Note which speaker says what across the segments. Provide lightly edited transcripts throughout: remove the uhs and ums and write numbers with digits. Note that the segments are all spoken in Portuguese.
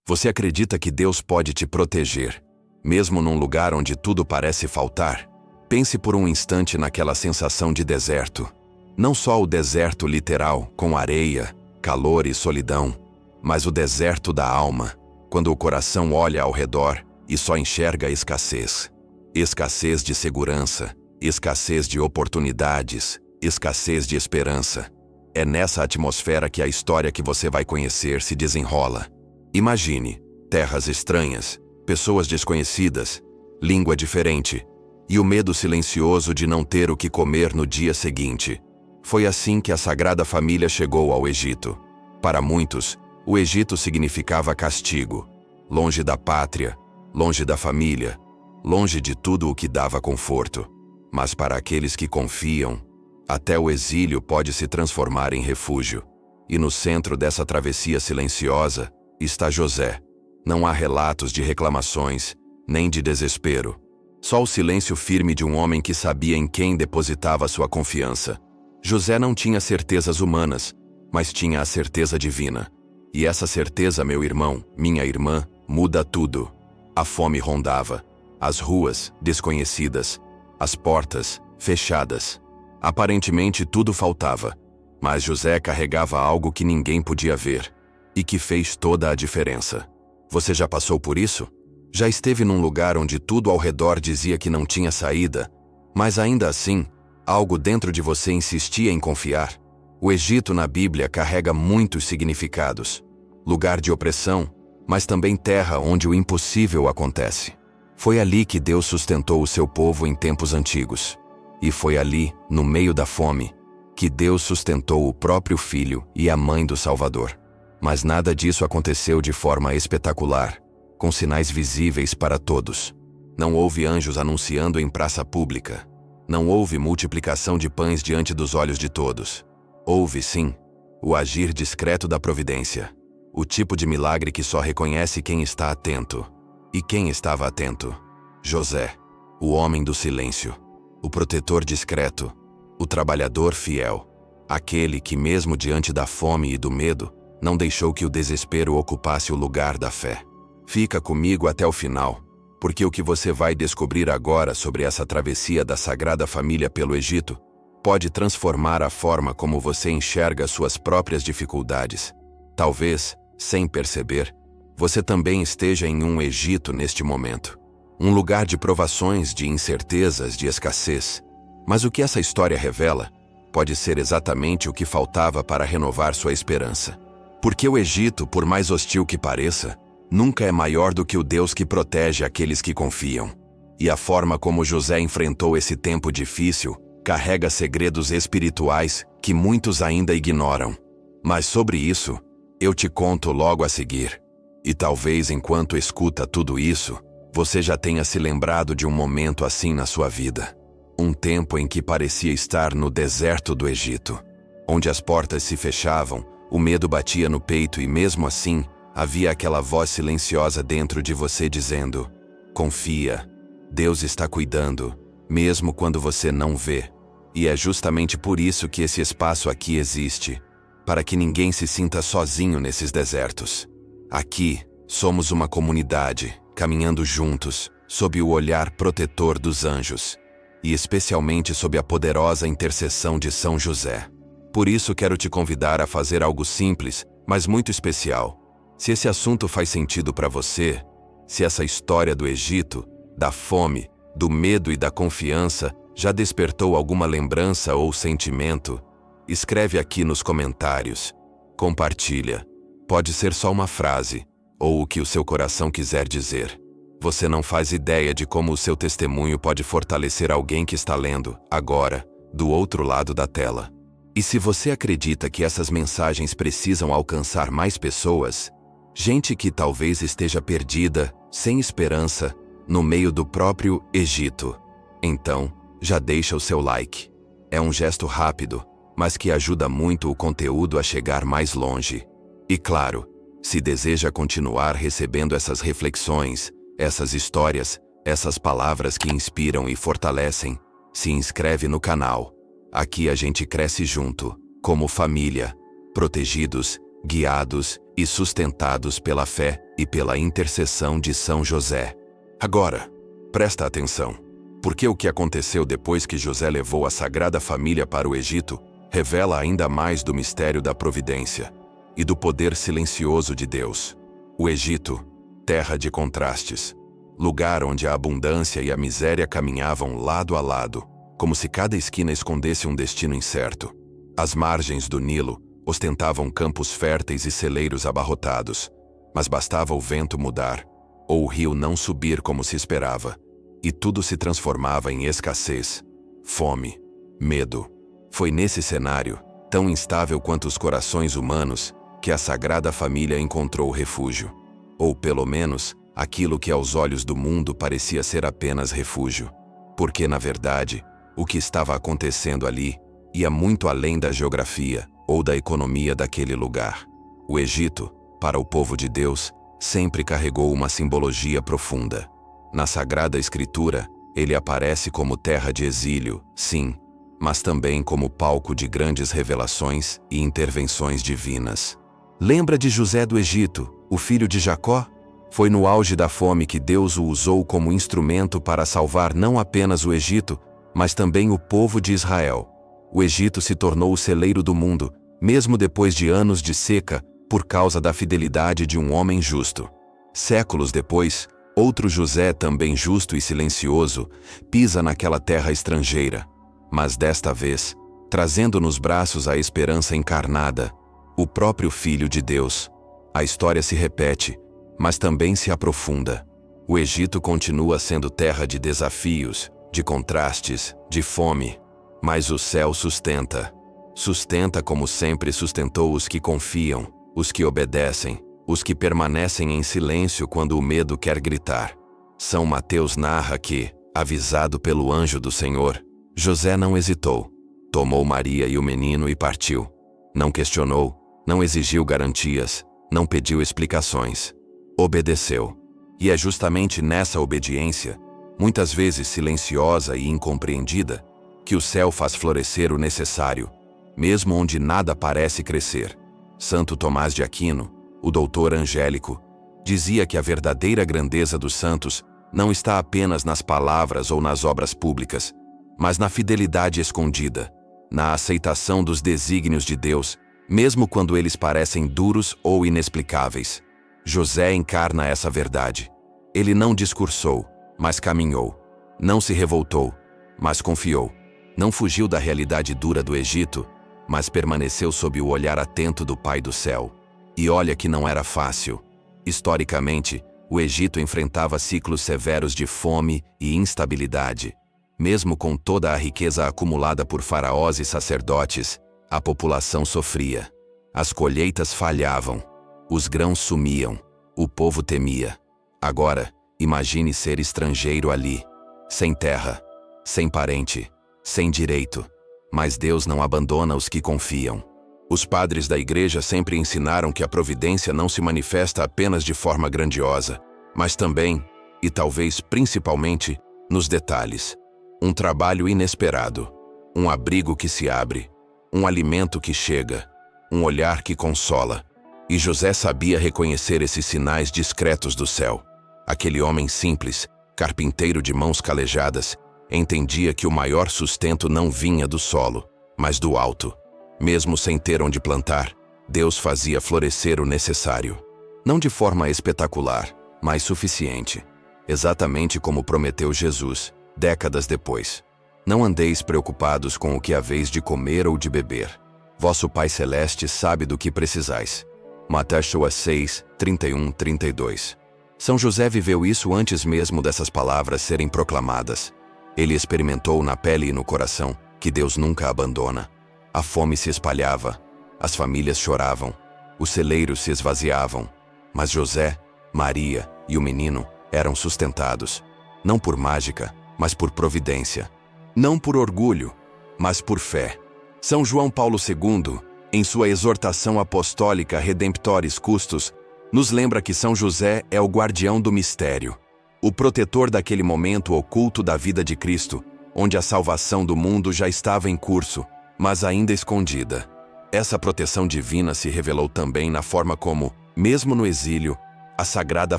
Speaker 1: Você acredita que Deus pode te proteger, mesmo num lugar onde tudo parece faltar? Pense por um instante naquela sensação de deserto. Não só o deserto literal, com areia, calor e solidão, mas o deserto da alma, quando o coração olha ao redor e só enxerga escassez. Escassez de segurança, escassez de oportunidades, escassez de esperança. É nessa atmosfera que a história que você vai conhecer se desenrola. Imagine terras estranhas, pessoas desconhecidas, língua diferente e o medo silencioso de não ter o que comer no dia seguinte. Foi assim que a Sagrada Família chegou ao Egito. Para muitos, o Egito significava castigo, longe da pátria, longe da família, longe de tudo o que dava conforto. Mas para aqueles que confiam, até o exílio pode se transformar em refúgio. E no centro dessa travessia silenciosa está José. Não há relatos de reclamações, nem de desespero. Só o silêncio firme de um homem que sabia em quem depositava sua confiança. José não tinha certezas humanas, mas tinha a certeza divina. E essa certeza, meu irmão, minha irmã, muda tudo. A fome rondava. As ruas, desconhecidas. As portas, fechadas. Aparentemente tudo faltava. Mas José carregava algo que ninguém podia ver. E que fez toda a diferença. Você já passou por isso? Já esteve num lugar onde tudo ao redor dizia que não tinha saída, mas ainda assim, algo dentro de você insistia em confiar? O Egito na Bíblia carrega muitos significados. Lugar de opressão, mas também terra onde o impossível acontece. Foi ali que Deus sustentou o seu povo em tempos antigos. E foi ali, no meio da fome, que Deus sustentou o próprio Filho e a mãe do Salvador. Mas nada disso aconteceu de forma espetacular, com sinais visíveis para todos. Não houve anjos anunciando em praça pública. Não houve multiplicação de pães diante dos olhos de todos. Houve, sim, o agir discreto da providência. O tipo de milagre que só reconhece quem está atento. E quem estava atento? José, o homem do silêncio, o protetor discreto, o trabalhador fiel, aquele que mesmo diante da fome e do medo, não deixou que o desespero ocupasse o lugar da fé. Fica comigo até o final, porque o que você vai descobrir agora sobre essa travessia da Sagrada Família pelo Egito pode transformar a forma como você enxerga suas próprias dificuldades. Talvez, sem perceber, você também esteja em um Egito neste momento. Um lugar de provações, de incertezas, de escassez. Mas o que essa história revela pode ser exatamente o que faltava para renovar sua esperança. Porque o Egito, por mais hostil que pareça, nunca é maior do que o Deus que protege aqueles que confiam. E a forma como José enfrentou esse tempo difícil carrega segredos espirituais que muitos ainda ignoram. Mas sobre isso, eu te conto logo a seguir. E talvez enquanto escuta tudo isso, você já tenha se lembrado de um momento assim na sua vida. Um tempo em que parecia estar no deserto do Egito, onde as portas se fechavam, o medo batia no peito e mesmo assim, havia aquela voz silenciosa dentro de você dizendo: confia, Deus está cuidando, mesmo quando você não vê. E é justamente por isso que esse espaço aqui existe, para que ninguém se sinta sozinho nesses desertos. Aqui, somos uma comunidade, caminhando juntos, sob o olhar protetor dos anjos, e especialmente sob a poderosa intercessão de São José. Por isso quero te convidar a fazer algo simples, mas muito especial. Se esse assunto faz sentido para você, se essa história do Egito, da fome, do medo e da confiança já despertou alguma lembrança ou sentimento, escreve aqui nos comentários. Compartilha. Pode ser só uma frase, ou o que o seu coração quiser dizer. Você não faz ideia de como o seu testemunho pode fortalecer alguém que está lendo, agora, do outro lado da tela. E se você acredita que essas mensagens precisam alcançar mais pessoas, gente que talvez esteja perdida, sem esperança, no meio do próprio Egito, então, já deixa o seu like. É um gesto rápido, mas que ajuda muito o conteúdo a chegar mais longe. E claro, se deseja continuar recebendo essas reflexões, essas histórias, essas palavras que inspiram e fortalecem, se inscreve no canal. Aqui a gente cresce junto, como família, protegidos, guiados e sustentados pela fé e pela intercessão de São José. Agora, presta atenção, porque o que aconteceu depois que José levou a Sagrada Família para o Egito revela ainda mais do mistério da providência e do poder silencioso de Deus. O Egito, terra de contrastes, lugar onde a abundância e a miséria caminhavam lado a lado, como se cada esquina escondesse um destino incerto. As margens do Nilo ostentavam campos férteis e celeiros abarrotados, mas bastava o vento mudar, ou o rio não subir como se esperava, e tudo se transformava em escassez, fome, medo. Foi nesse cenário, tão instável quanto os corações humanos, que a Sagrada Família encontrou refúgio. Ou pelo menos, aquilo que aos olhos do mundo parecia ser apenas refúgio. Porque, na verdade, o que estava acontecendo ali ia muito além da geografia ou da economia daquele lugar. O Egito, para o povo de Deus, sempre carregou uma simbologia profunda. Na Sagrada Escritura, ele aparece como terra de exílio, sim, mas também como palco de grandes revelações e intervenções divinas. Lembra de José do Egito, o filho de Jacó? Foi no auge da fome que Deus o usou como instrumento para salvar não apenas o Egito, mas também o povo de Israel. O Egito se tornou o celeiro do mundo, mesmo depois de anos de seca, por causa da fidelidade de um homem justo. Séculos depois, outro José, também justo e silencioso, pisa naquela terra estrangeira, mas desta vez, trazendo nos braços a esperança encarnada, o próprio Filho de Deus. A história se repete, mas também se aprofunda. O Egito continua sendo terra de desafios, de contrastes, de fome, mas o céu sustenta. Sustenta como sempre sustentou os que confiam, os que obedecem, os que permanecem em silêncio quando o medo quer gritar. São Mateus narra que, avisado pelo anjo do Senhor, José não hesitou. Tomou Maria e o menino e partiu. Não questionou, não exigiu garantias, não pediu explicações. Obedeceu. E é justamente nessa obediência, muitas vezes silenciosa e incompreendida, que o céu faz florescer o necessário, mesmo onde nada parece crescer. Santo Tomás de Aquino, o doutor angélico, dizia que a verdadeira grandeza dos santos não está apenas nas palavras ou nas obras públicas, mas na fidelidade escondida, na aceitação dos desígnios de Deus, mesmo quando eles parecem duros ou inexplicáveis. José encarna essa verdade. Ele não discursou, mas caminhou. Não se revoltou, mas confiou. Não fugiu da realidade dura do Egito, mas permaneceu sob o olhar atento do Pai do céu. E olha que não era fácil. Historicamente, o Egito enfrentava ciclos severos de fome e instabilidade. Mesmo com toda a riqueza acumulada por faraós e sacerdotes, a população sofria. As colheitas falhavam. Os grãos sumiam. O povo temia. Agora, imagine ser estrangeiro ali. Sem terra, sem parente, sem direito. Mas Deus não abandona os que confiam. Os padres da igreja sempre ensinaram que a providência não se manifesta apenas de forma grandiosa, mas também, e talvez principalmente, nos detalhes. Um trabalho inesperado, um abrigo que se abre, um alimento que chega, um olhar que consola. E José sabia reconhecer esses sinais discretos do céu. Aquele homem simples, carpinteiro de mãos calejadas, entendia que o maior sustento não vinha do solo, mas do alto. Mesmo sem ter onde plantar, Deus fazia florescer o necessário. Não de forma espetacular, mas suficiente. Exatamente como prometeu Jesus, décadas depois. Não andeis preocupados com o que haveis de comer ou de beber. Vosso Pai Celeste sabe do que precisais. Mateus 6, 31-32. São José viveu isso antes mesmo dessas palavras serem proclamadas. Ele experimentou na pele e no coração que Deus nunca abandona. A fome se espalhava, as famílias choravam, os celeiros se esvaziavam, mas José, Maria e o menino eram sustentados, não por mágica, mas por providência. Não por orgulho, mas por fé. São João Paulo II, em sua exortação apostólica Redemptoris Custos, nos lembra que São José é o guardião do mistério, o protetor daquele momento oculto da vida de Cristo, onde a salvação do mundo já estava em curso, mas ainda escondida. Essa proteção divina se revelou também na forma como, mesmo no exílio, A Sagrada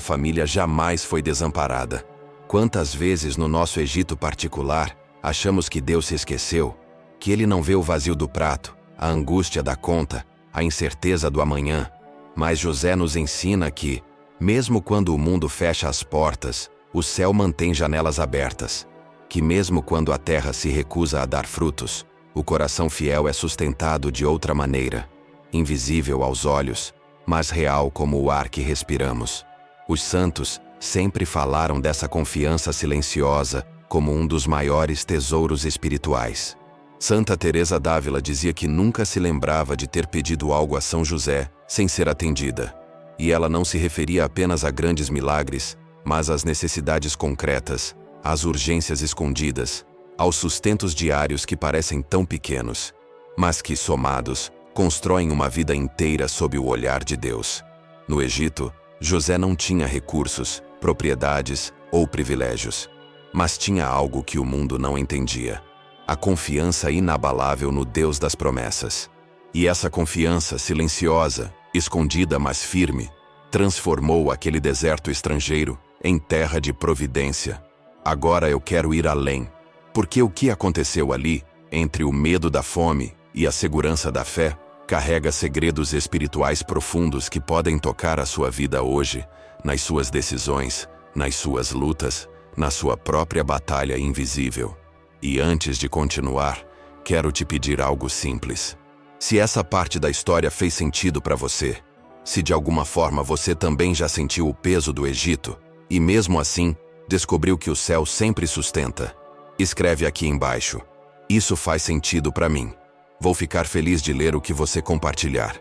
Speaker 1: Família jamais foi desamparada. Quantas vezes no nosso Egito particular achamos que Deus se esqueceu, que Ele não vê o vazio do prato, a angústia da conta, a incerteza do amanhã. Mas José nos ensina que, mesmo quando o mundo fecha as portas, o céu mantém janelas abertas. Que mesmo quando a terra se recusa a dar frutos, o coração fiel é sustentado de outra maneira, invisível aos olhos, mas real como o ar que respiramos. Os santos sempre falaram dessa confiança silenciosa como um dos maiores tesouros espirituais. Santa Teresa d'Ávila dizia que nunca se lembrava de ter pedido algo a São José sem ser atendida. E ela não se referia apenas a grandes milagres, mas às necessidades concretas, às urgências escondidas, aos sustentos diários que parecem tão pequenos, mas que, somados, constroem uma vida inteira sob o olhar de Deus. No Egito, José não tinha recursos, propriedades ou privilégios, mas tinha algo que o mundo não entendia: a confiança inabalável no Deus das promessas. E essa confiança silenciosa, escondida mas firme, transformou aquele deserto estrangeiro em terra de providência. Agora eu quero ir além, porque o que aconteceu ali, entre o medo da fome e a segurança da fé, carrega segredos espirituais profundos que podem tocar a sua vida hoje, nas suas decisões, nas suas lutas, na sua própria batalha invisível. E antes de continuar, quero te pedir algo simples. Se essa parte da história fez sentido para você, se de alguma forma você também já sentiu o peso do Egito, e mesmo assim, descobriu que o céu sempre sustenta, escreve aqui embaixo: isso faz sentido para mim. Vou ficar feliz de ler o que você compartilhar.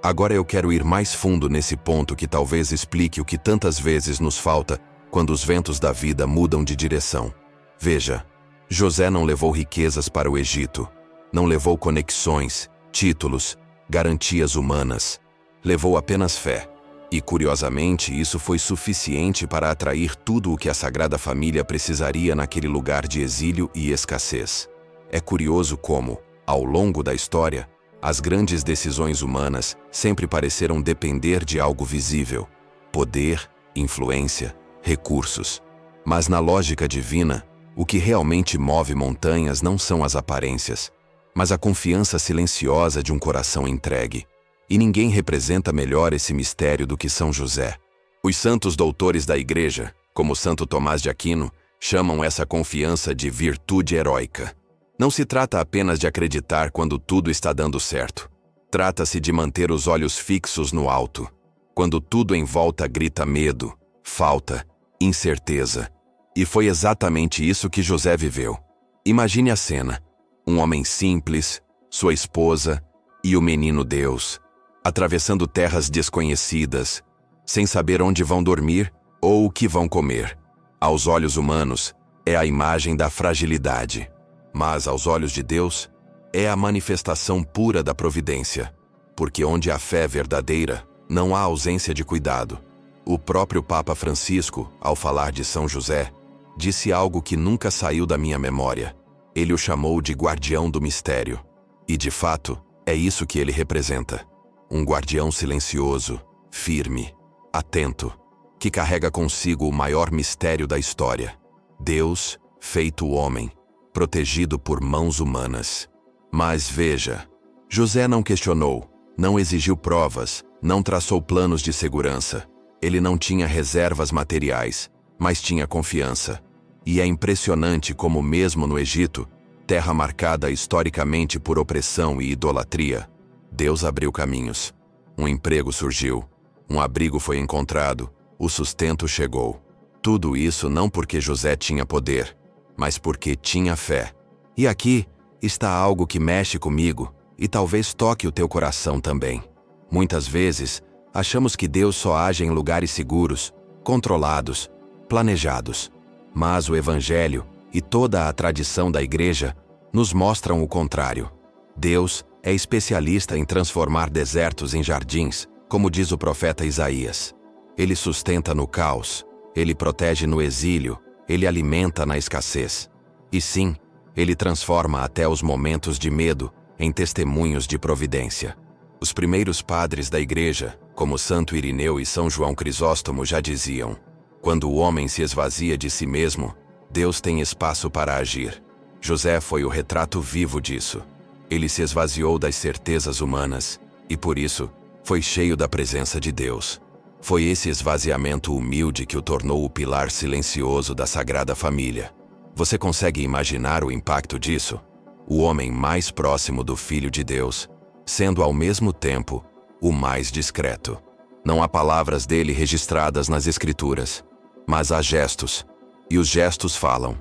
Speaker 1: Agora eu quero ir mais fundo nesse ponto que talvez explique o que tantas vezes nos falta quando os ventos da vida mudam de direção. Veja, José não levou riquezas para o Egito, não levou conexões, títulos, garantias humanas. Levou apenas fé. E, curiosamente, isso foi suficiente para atrair tudo o que a Sagrada Família precisaria naquele lugar de exílio e escassez. É curioso como, ao longo da história, as grandes decisões humanas sempre pareceram depender de algo visível: poder, influência, recursos. Mas na lógica divina, o que realmente move montanhas não são as aparências, mas a confiança silenciosa de um coração entregue. E ninguém representa melhor esse mistério do que São José. Os santos doutores da Igreja, como Santo Tomás de Aquino, chamam essa confiança de virtude heróica. Não se trata apenas de acreditar quando tudo está dando certo. Trata-se de manter os olhos fixos no alto, quando tudo em volta grita medo, falta, incerteza. E foi exatamente isso que José viveu. Imagine a cena: um homem simples, sua esposa e o menino Deus, atravessando terras desconhecidas, sem saber onde vão dormir ou o que vão comer. Aos olhos humanos, é a imagem da fragilidade. Mas aos olhos de Deus, é a manifestação pura da providência. Porque onde há fé verdadeira, não há ausência de cuidado. O próprio Papa Francisco, ao falar de São José, disse algo que nunca saiu da minha memória. Ele o chamou de guardião do mistério. E, de fato, é isso que ele representa. Um guardião silencioso, firme, atento, que carrega consigo o maior mistério da história: Deus, feito homem, protegido por mãos humanas. Mas veja, José não questionou, não exigiu provas, não traçou planos de segurança. Ele não tinha reservas materiais, mas tinha confiança. E é impressionante como mesmo no Egito, terra marcada historicamente por opressão e idolatria, Deus abriu caminhos. Um emprego surgiu, um abrigo foi encontrado, o sustento chegou. Tudo isso não porque José tinha poder, mas porque tinha fé. E aqui está algo que mexe comigo e talvez toque o teu coração também. Muitas vezes, achamos que Deus só age em lugares seguros, controlados, planejados. Mas o Evangelho e toda a tradição da Igreja nos mostram o contrário. Deus é especialista em transformar desertos em jardins, como diz o profeta Isaías. Ele sustenta no caos, ele protege no exílio, ele alimenta na escassez. E sim, ele transforma até os momentos de medo em testemunhos de providência. Os primeiros padres da Igreja, como Santo Irineu e São João Crisóstomo, já diziam: quando o homem se esvazia de si mesmo, Deus tem espaço para agir. José foi o retrato vivo disso. Ele se esvaziou das certezas humanas e, por isso, foi cheio da presença de Deus. Foi esse esvaziamento humilde que o tornou o pilar silencioso da Sagrada Família. Você consegue imaginar o impacto disso? O homem mais próximo do Filho de Deus, sendo ao mesmo tempo o mais discreto. Não há palavras dele registradas nas Escrituras, mas há gestos. E os gestos falam.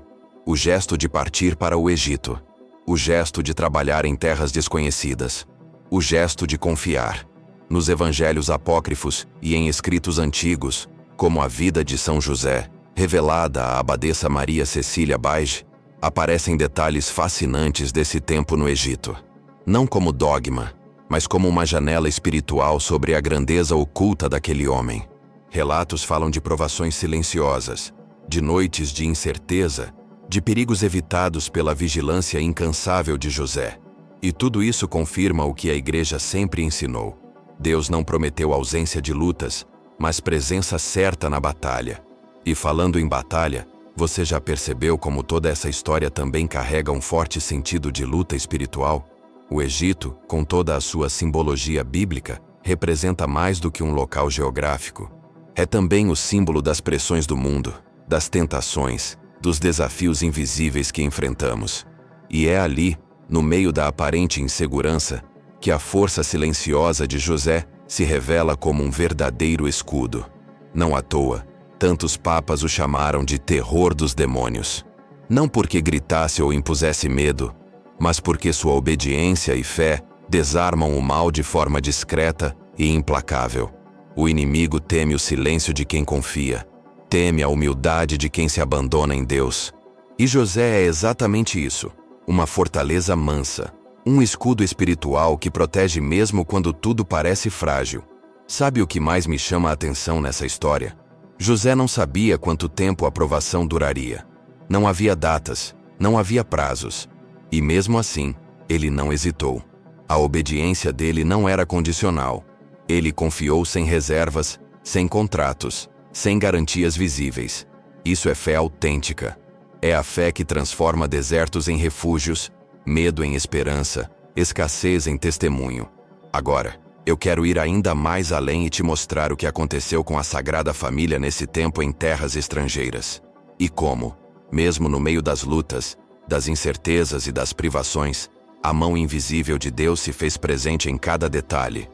Speaker 1: O gesto de partir para o Egito. O gesto de trabalhar em terras desconhecidas. O gesto de confiar. Nos evangelhos apócrifos e em escritos antigos, como a vida de São José, revelada à abadesa Maria Cecília Baige, aparecem detalhes fascinantes desse tempo no Egito. Não como dogma, mas como uma janela espiritual sobre a grandeza oculta daquele homem. Relatos falam de provações silenciosas, de noites de incerteza, de perigos evitados pela vigilância incansável de José. E tudo isso confirma o que a Igreja sempre ensinou. Deus não prometeu ausência de lutas, mas presença certa na batalha. E falando em batalha, você já percebeu como toda essa história também carrega um forte sentido de luta espiritual? O Egito, com toda a sua simbologia bíblica, representa mais do que um local geográfico. É também o símbolo das pressões do mundo, das tentações, dos desafios invisíveis que enfrentamos. E é ali, no meio da aparente insegurança, que a força silenciosa de José se revela como um verdadeiro escudo. Não à toa, tantos papas o chamaram de terror dos demônios. Não porque gritasse ou impusesse medo, mas porque sua obediência e fé desarmam o mal de forma discreta e implacável. O inimigo teme o silêncio de quem confia, teme a humildade de quem se abandona em Deus. E José é exatamente isso, uma fortaleza mansa, um escudo espiritual que protege mesmo quando tudo parece frágil. Sabe o que mais me chama a atenção nessa história? José não sabia quanto tempo a provação duraria. Não havia datas, não havia prazos. E mesmo assim, ele não hesitou. A obediência dele não era condicional. Ele confiou sem reservas, sem contratos, sem garantias visíveis. Isso é fé autêntica. É a fé que transforma desertos em refúgios, medo em esperança, escassez em testemunho. Agora, eu quero ir ainda mais além e te mostrar o que aconteceu com a Sagrada Família nesse tempo em terras estrangeiras. E como, mesmo no meio das lutas, das incertezas e das privações, a mão invisível de Deus se fez presente em cada detalhe.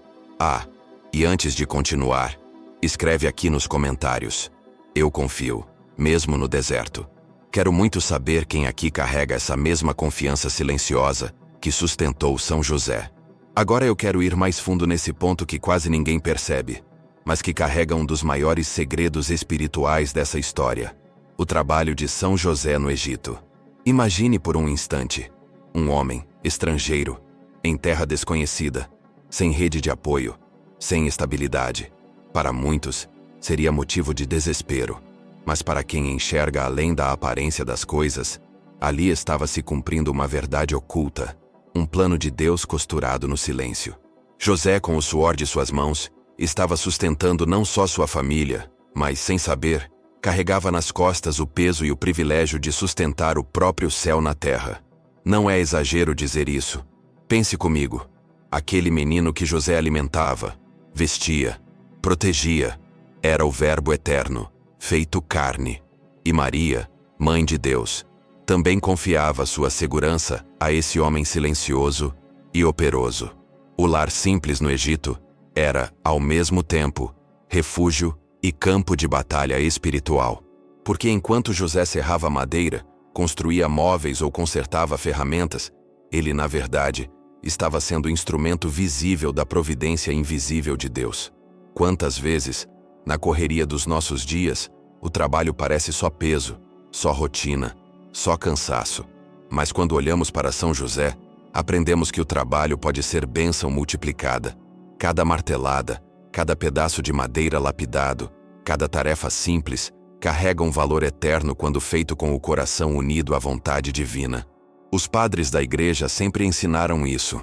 Speaker 1: E antes de continuar, escreve aqui nos comentários: eu confio, mesmo no deserto. Quero muito saber quem aqui carrega essa mesma confiança silenciosa que sustentou São José. Agora eu quero ir mais fundo nesse ponto que quase ninguém percebe, mas que carrega um dos maiores segredos espirituais dessa história: o trabalho de São José no Egito. Imagine por um instante, um homem, estrangeiro, em terra desconhecida, sem rede de apoio, sem estabilidade. Para muitos, seria motivo de desespero, mas para quem enxerga além da aparência das coisas, ali estava se cumprindo uma verdade oculta, um plano de Deus costurado no silêncio. José, com o suor de suas mãos, estava sustentando não só sua família, mas, sem saber, carregava nas costas o peso e o privilégio de sustentar o próprio céu na terra. Não é exagero dizer isso. Pense comigo. Aquele menino que José alimentava, vestia, protegia, era o Verbo eterno, feito carne. E Maria, Mãe de Deus, também confiava sua segurança a esse homem silencioso e operoso. O lar simples no Egito era, ao mesmo tempo, refúgio e campo de batalha espiritual. Porque enquanto José serrava madeira, construía móveis ou consertava ferramentas, ele, na verdade, estava sendo instrumento visível da providência invisível de Deus. Quantas vezes, na correria dos nossos dias, o trabalho parece só peso, só rotina, só cansaço. Mas quando olhamos para São José, aprendemos que o trabalho pode ser bênção multiplicada. Cada martelada, cada pedaço de madeira lapidado, cada tarefa simples, carrega um valor eterno quando feito com o coração unido à vontade divina. Os padres da Igreja sempre ensinaram isso.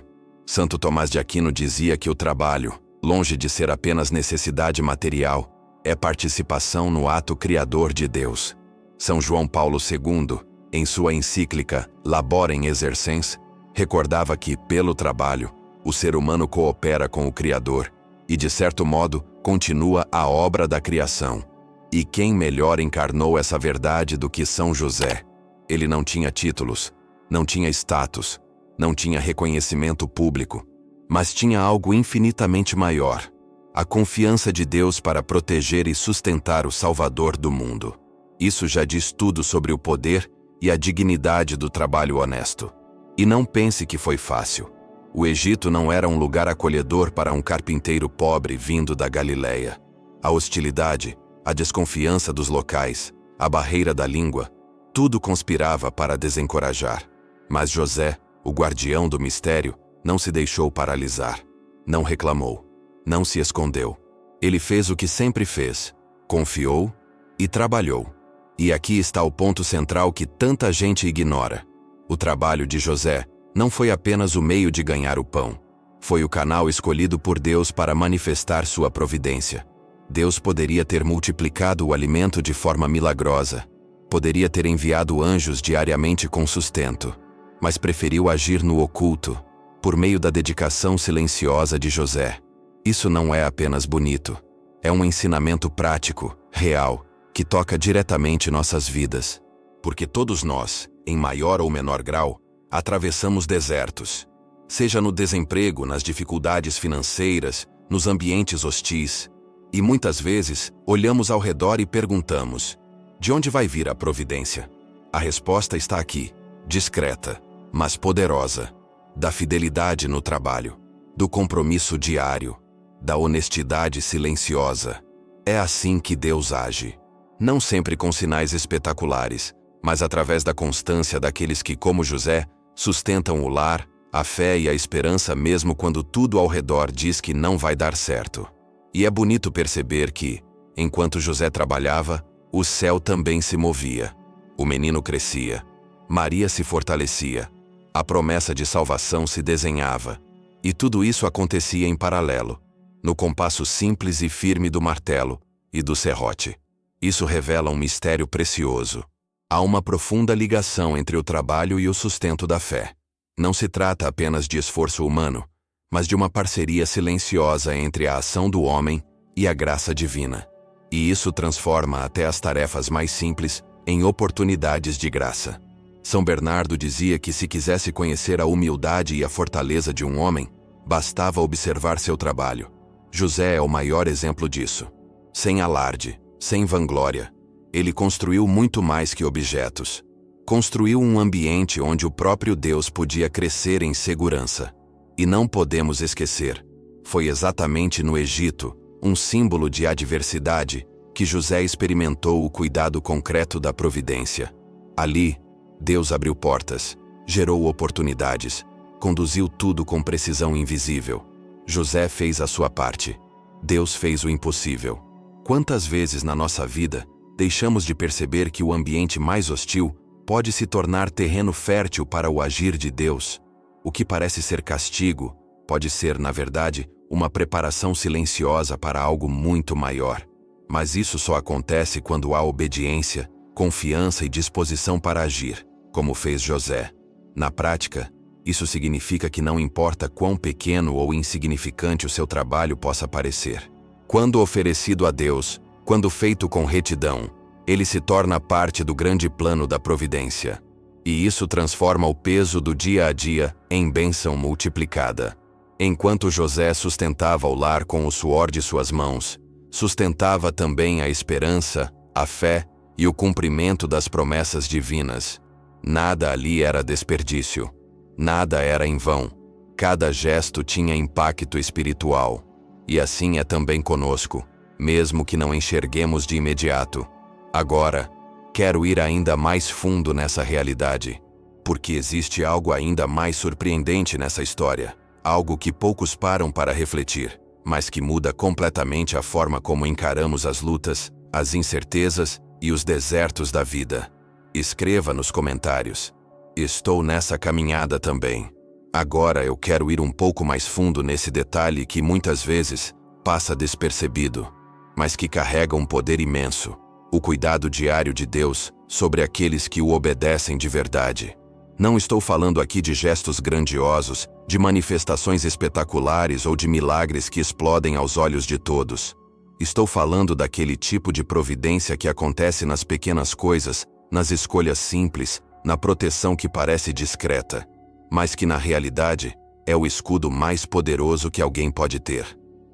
Speaker 1: Santo Tomás de Aquino dizia que o trabalho, longe de ser apenas necessidade material, é participação no ato criador de Deus. São João Paulo II, em sua encíclica Laborem Exercens, recordava que, pelo trabalho, o ser humano coopera com o Criador e, de certo modo, continua a obra da criação. E quem melhor encarnou essa verdade do que São José? Ele não tinha títulos, não tinha status, não tinha reconhecimento público, mas tinha algo infinitamente maior: a confiança de Deus para proteger e sustentar o Salvador do mundo. Isso já diz tudo sobre o poder e a dignidade do trabalho honesto. E não pense que foi fácil. O Egito não era um lugar acolhedor para um carpinteiro pobre vindo da Galileia. A hostilidade, a desconfiança dos locais, a barreira da língua, tudo conspirava para desencorajar. Mas José, o guardião do mistério, não se deixou paralisar. Não reclamou. Não se escondeu. Ele fez o que sempre fez: confiou e trabalhou. E aqui está o ponto central que tanta gente ignora. O trabalho de José não foi apenas o meio de ganhar o pão. Foi o canal escolhido por Deus para manifestar sua providência. Deus poderia ter multiplicado o alimento de forma milagrosa. Poderia ter enviado anjos diariamente com sustento. Mas preferiu agir no oculto, por meio da dedicação silenciosa de José. Isso não é apenas bonito. É um ensinamento prático, real, que toca diretamente nossas vidas. Porque todos nós, em maior ou menor grau, atravessamos desertos. Seja no desemprego, nas dificuldades financeiras, nos ambientes hostis. E muitas vezes, olhamos ao redor e perguntamos: de onde vai vir a providência? A resposta está aqui, discreta, mas poderosa. Da fidelidade no trabalho, do compromisso diário, da honestidade silenciosa. É assim que Deus age. Não sempre com sinais espetaculares, mas através da constância daqueles que, como José, sustentam o lar, a fé e a esperança mesmo quando tudo ao redor diz que não vai dar certo. E é bonito perceber que, enquanto José trabalhava, o céu também se movia. O menino crescia. Maria se fortalecia. A promessa de salvação se desenhava. E tudo isso acontecia em paralelo, no compasso simples e firme do martelo e do serrote. Isso revela um mistério precioso. Há uma profunda ligação entre o trabalho e o sustento da fé. Não se trata apenas de esforço humano, mas de uma parceria silenciosa entre a ação do homem e a graça divina. E isso transforma até as tarefas mais simples em oportunidades de graça. São Bernardo dizia que se quisesse conhecer a humildade e a fortaleza de um homem, bastava observar seu trabalho. José é o maior exemplo disso. Sem alarde, sem vanglória, ele construiu muito mais que objetos. Construiu um ambiente onde o próprio Deus podia crescer em segurança. E não podemos esquecer, foi exatamente no Egito, um símbolo de adversidade, que José experimentou o cuidado concreto da providência. Ali, Deus abriu portas, gerou oportunidades, conduziu tudo com precisão invisível. José fez a sua parte. Deus fez o impossível. Quantas vezes na nossa vida deixamos de perceber que o ambiente mais hostil pode se tornar terreno fértil para o agir de Deus? O que parece ser castigo pode ser, na verdade, uma preparação silenciosa para algo muito maior. Mas isso só acontece quando há obediência, confiança e disposição para agir, como fez José. Na prática, isso significa que não importa quão pequeno ou insignificante o seu trabalho possa parecer. Quando oferecido a Deus, quando feito com retidão, ele se torna parte do grande plano da providência. E isso transforma o peso do dia a dia em bênção multiplicada. Enquanto José sustentava o lar com o suor de suas mãos, sustentava também a esperança, a fé e o cumprimento das promessas divinas. Nada ali era desperdício. Nada era em vão. Cada gesto tinha impacto espiritual. E assim é também conosco, mesmo que não enxerguemos de imediato. Agora, quero ir ainda mais fundo nessa realidade, porque existe algo ainda mais surpreendente nessa história, algo que poucos param para refletir, mas que muda completamente a forma como encaramos as lutas, as incertezas e os desertos da vida. Escreva nos comentários: estou nessa caminhada também. Agora eu quero ir um pouco mais fundo nesse detalhe que muitas vezes passa despercebido, mas que carrega um poder imenso: o cuidado diário de Deus sobre aqueles que o obedecem de verdade. Não estou falando aqui de gestos grandiosos, de manifestações espetaculares ou de milagres que explodem aos olhos de todos. Estou falando daquele tipo de providência que acontece nas pequenas coisas, nas escolhas simples, na proteção que parece discreta, mas que na realidade é o escudo mais poderoso que alguém pode ter.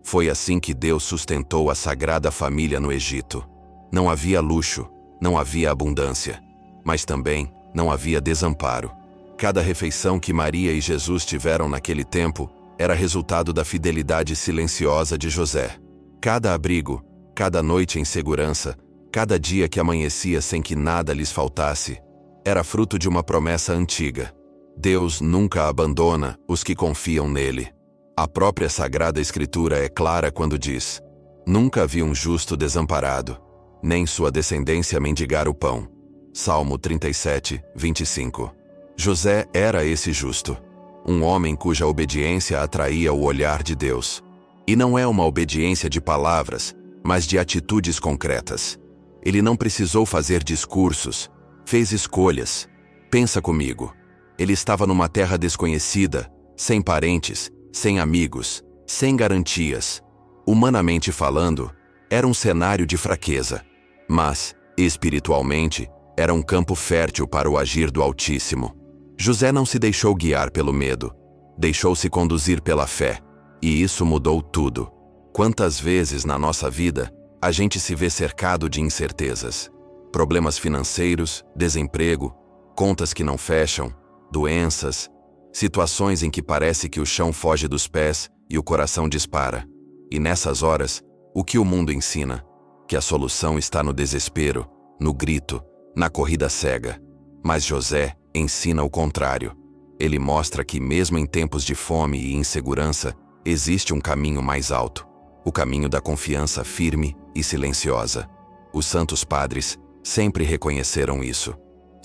Speaker 1: Foi assim que Deus sustentou a Sagrada Família no Egito. Não havia luxo, não havia abundância, mas também não havia desamparo. Cada refeição que Maria e Jesus tiveram naquele tempo era resultado da fidelidade silenciosa de José. Cada abrigo, cada noite em segurança, cada dia que amanhecia sem que nada lhes faltasse, era fruto de uma promessa antiga. Deus nunca abandona os que confiam nele. A própria Sagrada Escritura é clara quando diz: "Nunca vi um justo desamparado, nem sua descendência mendigar o pão." Salmo 37, 25. José era esse justo, um homem cuja obediência atraía o olhar de Deus. E não é uma obediência de palavras, mas de atitudes concretas. Ele não precisou fazer discursos, fez escolhas. Pensa comigo. Ele estava numa terra desconhecida, sem parentes, sem amigos, sem garantias. Humanamente falando, era um cenário de fraqueza. Mas, espiritualmente, era um campo fértil para o agir do Altíssimo. José não se deixou guiar pelo medo, deixou-se conduzir pela fé, e isso mudou tudo. Quantas vezes na nossa vida a gente se vê cercado de incertezas? Problemas financeiros, desemprego, contas que não fecham, doenças, situações em que parece que o chão foge dos pés e o coração dispara. E nessas horas, o que o mundo ensina? Que a solução está no desespero, no grito, na corrida cega. Mas José ensina o contrário. Ele mostra que mesmo em tempos de fome e insegurança, existe um caminho mais alto, o caminho da confiança firme e silenciosa. Os santos padres sempre reconheceram isso.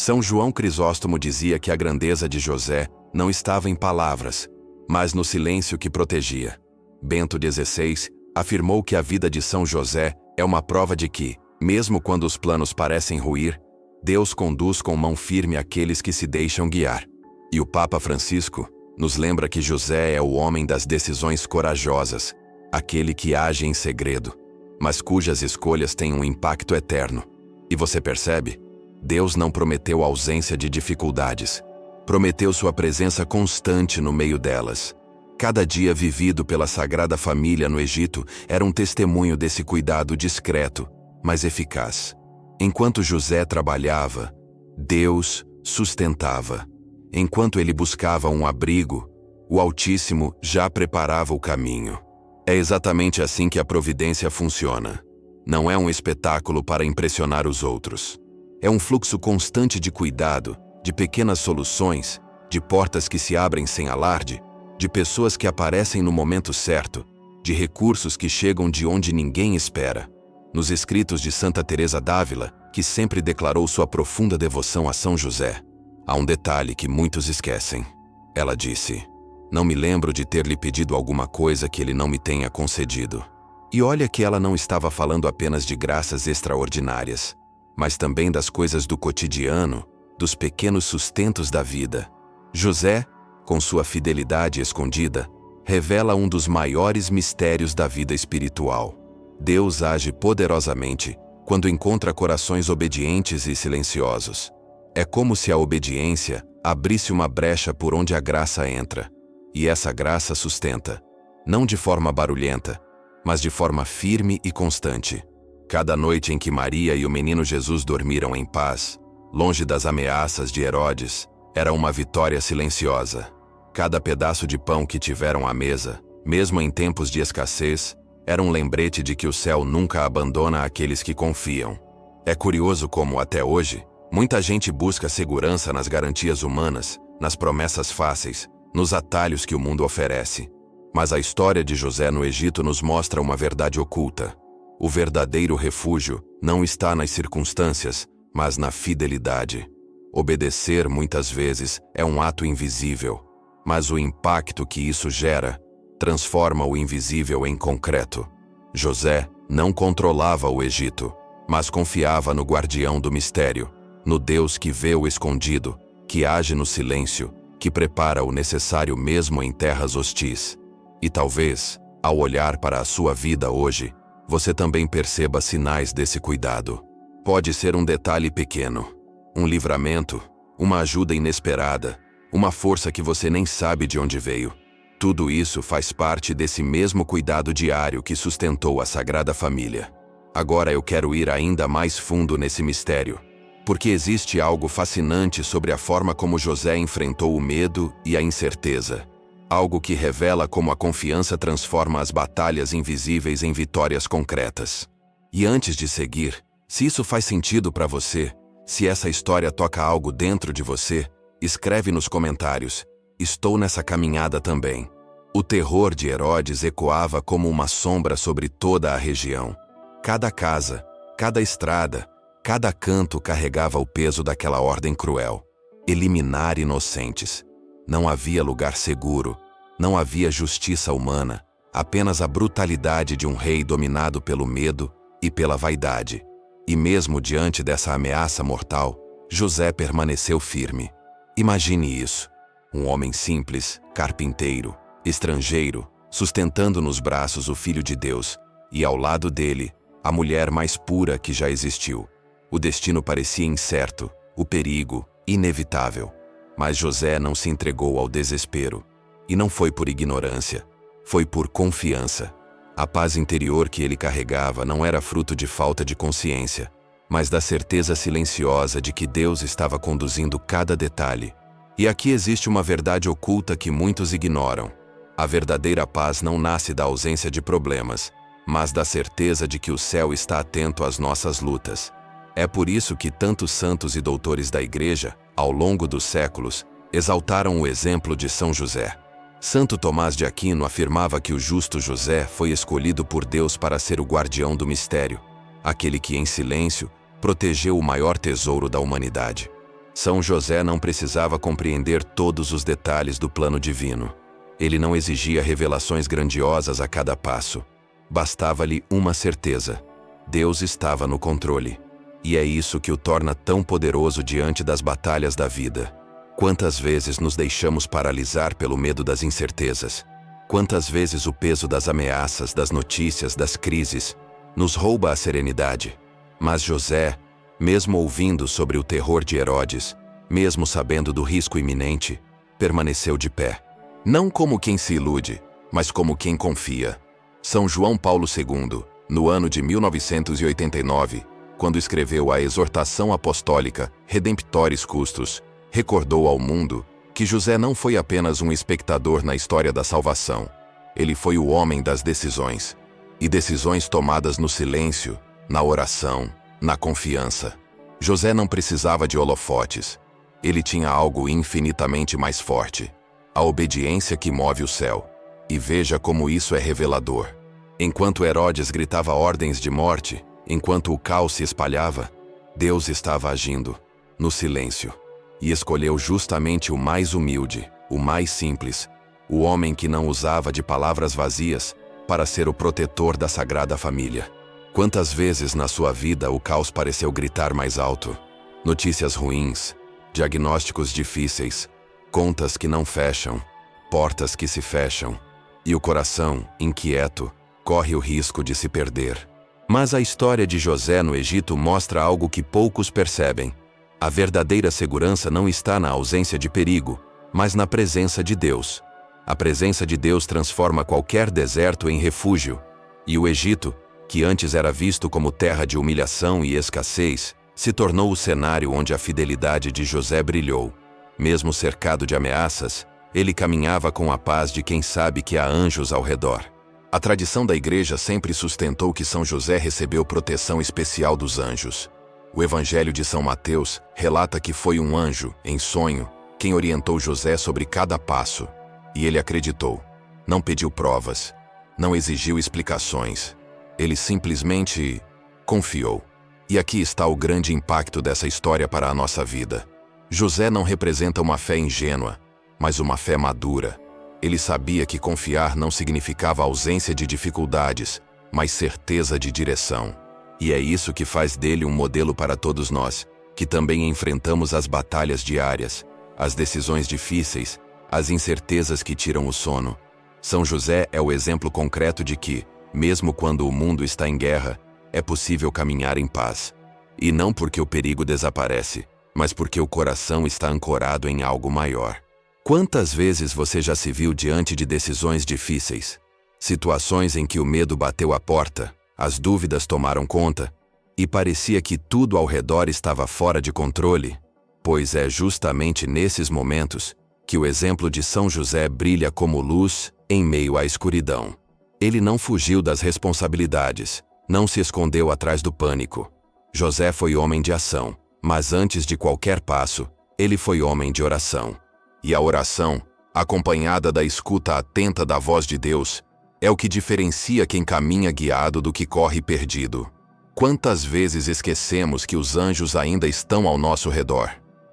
Speaker 1: São João Crisóstomo dizia que a grandeza de José não estava em palavras, mas no silêncio que protegia. Bento XVI afirmou que a vida de São José é uma prova de que, mesmo quando os planos parecem ruir, Deus conduz com mão firme aqueles que se deixam guiar. E o Papa Francisco nos lembra que José é o homem das decisões corajosas, aquele que age em segredo, mas cujas escolhas têm um impacto eterno. E você percebe? Deus não prometeu ausência de dificuldades. Prometeu sua presença constante no meio delas. Cada dia vivido pela Sagrada Família no Egito era um testemunho desse cuidado discreto, mas eficaz. Enquanto José trabalhava, Deus sustentava. Enquanto ele buscava um abrigo, o Altíssimo já preparava o caminho. É exatamente assim que a providência funciona. Não é um espetáculo para impressionar os outros. É um fluxo constante de cuidado, de pequenas soluções, de portas que se abrem sem alarde, de pessoas que aparecem no momento certo, de recursos que chegam de onde ninguém espera. Nos escritos de Santa Teresa d'Ávila, que sempre declarou sua profunda devoção a São José, há um detalhe que muitos esquecem. Ela disse: "Não me lembro de ter lhe pedido alguma coisa que ele não me tenha concedido." E olha que ela não estava falando apenas de graças extraordinárias, mas também das coisas do cotidiano, dos pequenos sustentos da vida. José, com sua fidelidade escondida, revela um dos maiores mistérios da vida espiritual. Deus age poderosamente quando encontra corações obedientes e silenciosos. É como se a obediência abrisse uma brecha por onde a graça entra, e essa graça sustenta, não de forma barulhenta, mas de forma firme e constante. Cada noite em que Maria e o menino Jesus dormiram em paz, longe das ameaças de Herodes, era uma vitória silenciosa. Cada pedaço de pão que tiveram à mesa, mesmo em tempos de escassez, era um lembrete de que o céu nunca abandona aqueles que confiam. É curioso como, até hoje, muita gente busca segurança nas garantias humanas, nas promessas fáceis, nos atalhos que o mundo oferece. Mas a história de José no Egito nos mostra uma verdade oculta. O verdadeiro refúgio não está nas circunstâncias, mas na fidelidade. Obedecer, muitas vezes, é um ato invisível, mas o impacto que isso gera transforma o invisível em concreto. José não controlava o Egito, mas confiava no guardião do mistério, no Deus que vê o escondido, que age no silêncio, que prepara o necessário mesmo em terras hostis. E talvez, ao olhar para a sua vida hoje, você também perceba sinais desse cuidado. Pode ser um detalhe pequeno, um livramento, uma ajuda inesperada, uma força que você nem sabe de onde veio. Tudo isso faz parte desse mesmo cuidado diário que sustentou a Sagrada Família. Agora eu quero ir ainda mais fundo nesse mistério, porque existe algo fascinante sobre a forma como José enfrentou o medo e a incerteza. Algo que revela como a confiança transforma as batalhas invisíveis em vitórias concretas. E antes de seguir, se isso faz sentido para você, se essa história toca algo dentro de você, escreve nos comentários: estou nessa caminhada também. O terror de Herodes ecoava como uma sombra sobre toda a região. Cada casa, cada estrada, cada canto carregava o peso daquela ordem cruel. Eliminar inocentes. Não havia lugar seguro, não havia justiça humana, apenas a brutalidade de um rei dominado pelo medo e pela vaidade. E mesmo diante dessa ameaça mortal, José permaneceu firme. Imagine isso. Um homem simples, carpinteiro, estrangeiro, sustentando nos braços o Filho de Deus, e ao lado dele, a mulher mais pura que já existiu. O destino parecia incerto, o perigo inevitável. Mas José não se entregou ao desespero. E não foi por ignorância, foi por confiança. A paz interior que ele carregava não era fruto de falta de consciência, mas da certeza silenciosa de que Deus estava conduzindo cada detalhe. E aqui existe uma verdade oculta que muitos ignoram. A verdadeira paz não nasce da ausência de problemas, mas da certeza de que o céu está atento às nossas lutas. É por isso que tantos santos e doutores da Igreja, ao longo dos séculos, exaltaram o exemplo de São José. Santo Tomás de Aquino afirmava que o justo José foi escolhido por Deus para ser o guardião do mistério, aquele que, em silêncio, protegeu o maior tesouro da humanidade. São José não precisava compreender todos os detalhes do plano divino. Ele não exigia revelações grandiosas a cada passo. Bastava-lhe uma certeza: Deus estava no controle. E é isso que o torna tão poderoso diante das batalhas da vida. Quantas vezes nos deixamos paralisar pelo medo das incertezas? Quantas vezes o peso das ameaças, das notícias, das crises, nos rouba a serenidade? Mas José, mesmo ouvindo sobre o terror de Herodes, mesmo sabendo do risco iminente, permaneceu de pé. Não como quem se ilude, mas como quem confia. São João Paulo II, no ano de 1989, quando escreveu a exortação apostólica Redemptoris Custos, recordou ao mundo que José não foi apenas um espectador na história da salvação. Ele foi o homem das decisões. E decisões tomadas no silêncio, na oração, na confiança. José não precisava de holofotes. Ele tinha algo infinitamente mais forte: a obediência que move o céu. E veja como isso é revelador. Enquanto Herodes gritava ordens de morte, enquanto o caos se espalhava, Deus estava agindo, no silêncio. E escolheu justamente o mais humilde, o mais simples, o homem que não usava de palavras vazias, para ser o protetor da Sagrada Família. Quantas vezes na sua vida o caos pareceu gritar mais alto? Notícias ruins, diagnósticos difíceis, contas que não fecham, portas que se fecham, e o coração, inquieto, corre o risco de se perder. Mas a história de José no Egito mostra algo que poucos percebem. A verdadeira segurança não está na ausência de perigo, mas na presença de Deus. A presença de Deus transforma qualquer deserto em refúgio. E o Egito, que antes era visto como terra de humilhação e escassez, se tornou o cenário onde a fidelidade de José brilhou. Mesmo cercado de ameaças, ele caminhava com a paz de quem sabe que há anjos ao redor. A tradição da Igreja sempre sustentou que São José recebeu proteção especial dos anjos. O Evangelho de São Mateus relata que foi um anjo, em sonho, quem orientou José sobre cada passo. E ele acreditou. Não pediu provas. Não exigiu explicações. Ele simplesmente confiou. E aqui está o grande impacto dessa história para a nossa vida. José não representa uma fé ingênua, mas uma fé madura. Ele sabia que confiar não significava ausência de dificuldades, mas certeza de direção. E é isso que faz dele um modelo para todos nós, que também enfrentamos as batalhas diárias, as decisões difíceis, as incertezas que tiram o sono. São José é o exemplo concreto de que, mesmo quando o mundo está em guerra, é possível caminhar em paz. E não porque o perigo desaparece, mas porque o coração está ancorado em algo maior. Quantas vezes você já se viu diante de decisões difíceis? Situações em que o medo bateu à porta, as dúvidas tomaram conta, e parecia que tudo ao redor estava fora de controle? Pois é justamente nesses momentos que o exemplo de São José brilha como luz em meio à escuridão. Ele não fugiu das responsabilidades, não se escondeu atrás do pânico. José foi homem de ação, mas antes de qualquer passo, ele foi homem de oração. E a oração, acompanhada da escuta atenta da voz de Deus, é o que diferencia quem caminha guiado do que corre perdido. Quantas vezes esquecemos que os anjos ainda estão ao nosso redor?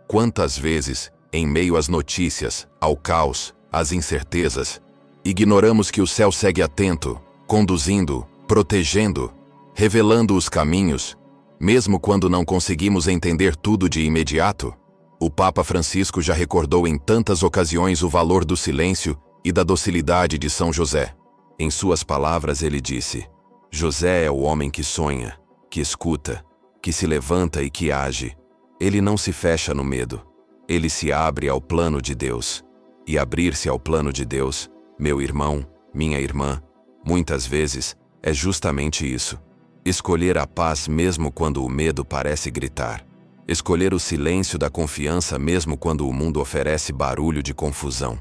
Speaker 1: Quantas vezes, em meio às notícias, ao caos, às incertezas, ignoramos que o céu segue atento, conduzindo, protegendo, revelando os caminhos, mesmo quando não conseguimos entender tudo de imediato? O Papa Francisco já recordou em tantas ocasiões o valor do silêncio e da docilidade de São José. Em suas palavras ele disse: José é o homem que sonha, que escuta, que se levanta e que age. Ele não se fecha no medo. Ele se abre ao plano de Deus. E abrir-se ao plano de Deus, meu irmão, minha irmã, muitas vezes é justamente isso. Escolher a paz mesmo quando o medo parece gritar. Escolher o silêncio da confiança mesmo quando o mundo oferece barulho de confusão.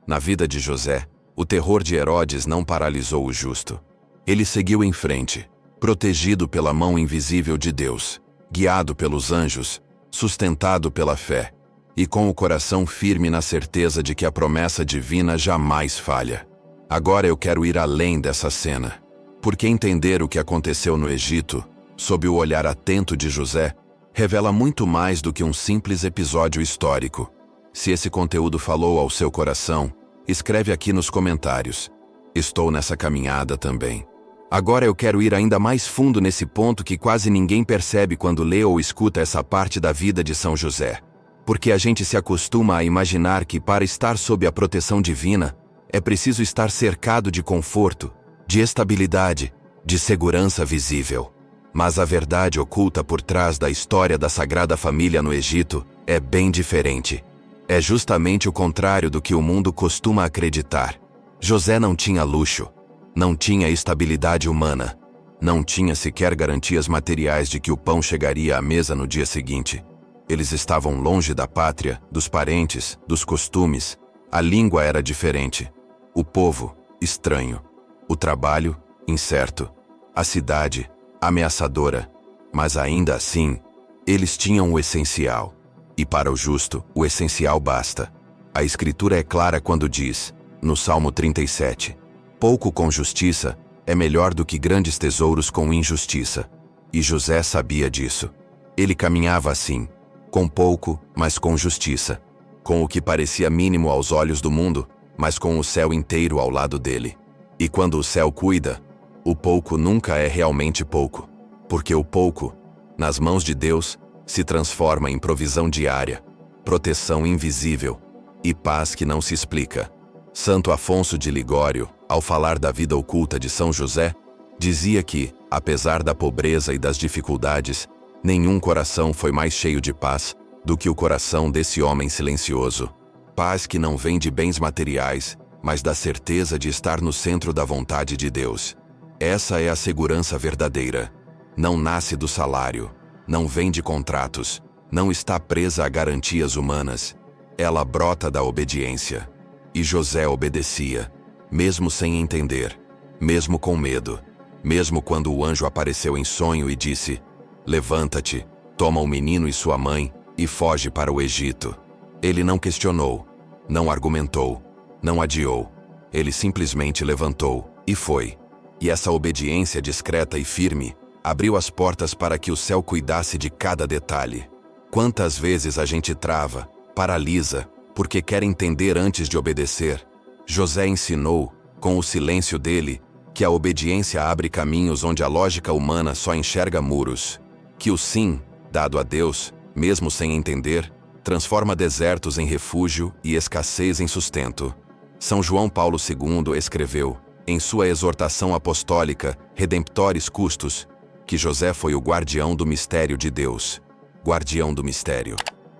Speaker 1: Na vida de José, o terror de Herodes não paralisou o justo. Ele seguiu em frente, protegido pela mão invisível de Deus, guiado pelos anjos, sustentado pela fé, e com o coração firme na certeza de que a promessa divina jamais falha. Agora eu quero ir além dessa cena, porque entender o que aconteceu no Egito, sob o olhar atento de José, revela muito mais do que um simples episódio histórico. Se esse conteúdo falou ao seu coração, escreve aqui nos comentários. Estou nessa caminhada também. Agora eu quero ir ainda mais fundo nesse ponto que quase ninguém percebe quando lê ou escuta essa parte da vida de São José. Porque a gente se acostuma a imaginar que para estar sob a proteção divina, é preciso estar cercado de conforto, de estabilidade, de segurança visível. Mas a verdade oculta por trás da história da Sagrada Família no Egito é bem diferente. É justamente o contrário do que o mundo costuma acreditar. José não tinha luxo, não tinha estabilidade humana, não tinha sequer garantias materiais de que o pão chegaria à mesa no dia seguinte. Eles estavam longe da pátria, dos parentes, dos costumes. A língua era diferente. O povo, estranho. O trabalho, incerto. A cidade, ameaçadora, mas ainda assim, eles tinham o essencial. E para o justo, o essencial basta. A Escritura é clara quando diz, no Salmo 37, pouco com justiça é melhor do que grandes tesouros com injustiça. E José sabia disso. Ele caminhava assim, com pouco, mas com justiça. Com o que parecia mínimo aos olhos do mundo, mas com o céu inteiro ao lado dele. E quando o céu cuida, o pouco nunca é realmente pouco, porque o pouco, nas mãos de Deus, se transforma em provisão diária, proteção invisível e paz que não se explica. Santo Afonso de Ligório, ao falar da vida oculta de São José, dizia que, apesar da pobreza e das dificuldades, nenhum coração foi mais cheio de paz do que o coração desse homem silencioso. Paz que não vem de bens materiais, mas da certeza de estar no centro da vontade de Deus. Essa é a segurança verdadeira. Não nasce do salário, não vem de contratos, não está presa a garantias humanas. Ela brota da obediência. E José obedecia, mesmo sem entender, mesmo com medo, mesmo quando o anjo apareceu em sonho e disse: levanta-te, toma o menino e sua mãe e foge para o Egito. Ele não questionou, não argumentou, não adiou. Ele simplesmente levantou e foi. E essa obediência discreta e firme abriu as portas para que o céu cuidasse de cada detalhe. Quantas vezes a gente trava, paralisa, porque quer entender antes de obedecer. José ensinou, com o silêncio dele, que a obediência abre caminhos onde a lógica humana só enxerga muros. Que o sim, dado a Deus, mesmo sem entender, transforma desertos em refúgio e escassez em sustento. São João Paulo II escreveu, em sua exortação apostólica Redemptoris Custos, que José foi o guardião do mistério de Deus. Guardião do mistério.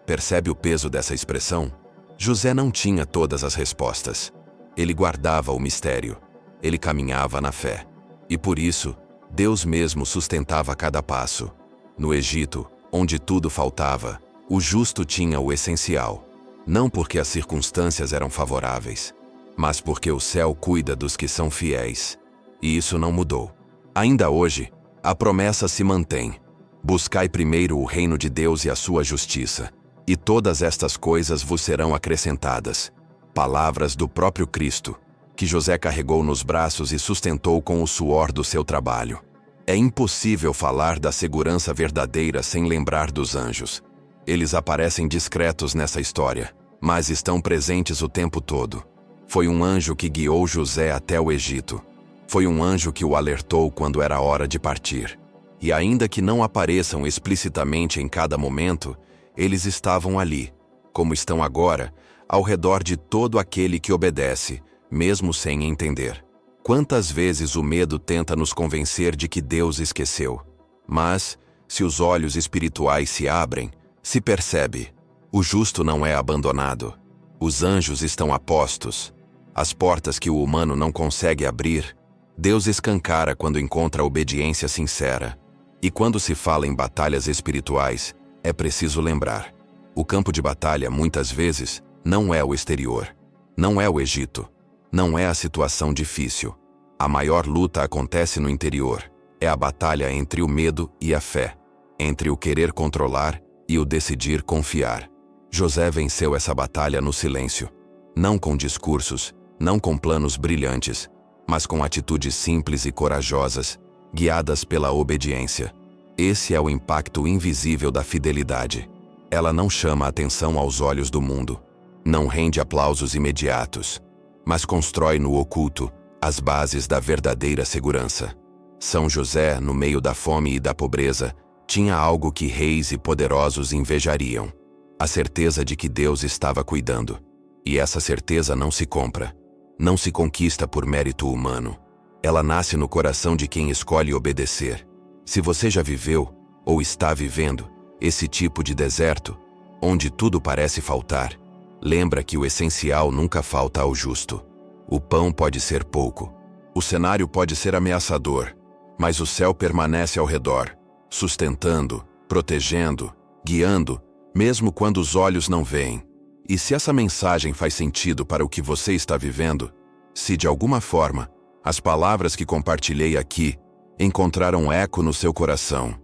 Speaker 1: Percebe o peso dessa expressão? José não tinha todas as respostas. Ele guardava o mistério. Ele caminhava na fé. E por isso, Deus mesmo sustentava cada passo. No Egito, onde tudo faltava, o justo tinha o essencial. Não porque as circunstâncias eram favoráveis, mas porque o céu cuida dos que são fiéis. E isso não mudou. Ainda hoje, a promessa se mantém. Buscai primeiro o reino de Deus e a sua justiça, e todas estas coisas vos serão acrescentadas. Palavras do próprio Cristo, que José carregou nos braços e sustentou com o suor do seu trabalho. É impossível falar da segurança verdadeira sem lembrar dos anjos. Eles aparecem discretos nessa história, mas estão presentes o tempo todo. Foi um anjo que guiou José até o Egito. Foi um anjo que o alertou quando era hora de partir. E ainda que não apareçam explicitamente em cada momento, eles estavam ali, como estão agora, ao redor de todo aquele que obedece, mesmo sem entender. Quantas vezes o medo tenta nos convencer de que Deus esqueceu? Mas, se os olhos espirituais se abrem, se percebe. O justo não é abandonado. Os anjos estão a postos. As portas que o humano não consegue abrir, Deus escancara quando encontra a obediência sincera. E quando se fala em batalhas espirituais, é preciso lembrar. O campo de batalha, muitas vezes, não é o exterior. Não é o Egito. Não é a situação difícil. A maior luta acontece no interior. É a batalha entre o medo e a fé. Entre o querer controlar e o decidir confiar. José venceu essa batalha no silêncio. Não com discursos, não com planos brilhantes, mas com atitudes simples e corajosas, guiadas pela obediência. Esse é o impacto invisível da fidelidade. Ela não chama atenção aos olhos do mundo. Não rende aplausos imediatos, mas constrói no oculto as bases da verdadeira segurança. São José, no meio da fome e da pobreza, tinha algo que reis e poderosos invejariam: a certeza de que Deus estava cuidando. E essa certeza não se compra, não se conquista por mérito humano. Ela nasce no coração de quem escolhe obedecer. Se você já viveu, ou está vivendo, esse tipo de deserto, onde tudo parece faltar, lembra que o essencial nunca falta ao justo. O pão pode ser pouco, o cenário pode ser ameaçador, mas o céu permanece ao redor, sustentando, protegendo, guiando, mesmo quando os olhos não veem. E se essa mensagem faz sentido para o que você está vivendo, se de alguma forma as palavras que compartilhei aqui encontraram eco no seu coração,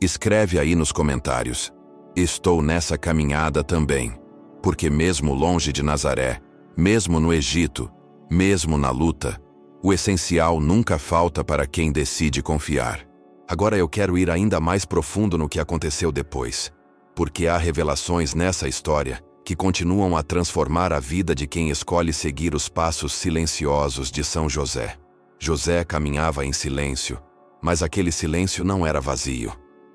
Speaker 1: escreve aí nos comentários: estou nessa caminhada também. Porque mesmo longe de Nazaré, mesmo no Egito, mesmo na luta, o essencial nunca falta para quem decide confiar. Agora eu quero ir ainda mais profundo no que aconteceu depois, porque há revelações nessa história que continuam a transformar a vida de quem escolhe seguir os passos silenciosos de São José. José caminhava em silêncio, mas aquele silêncio não era vazio.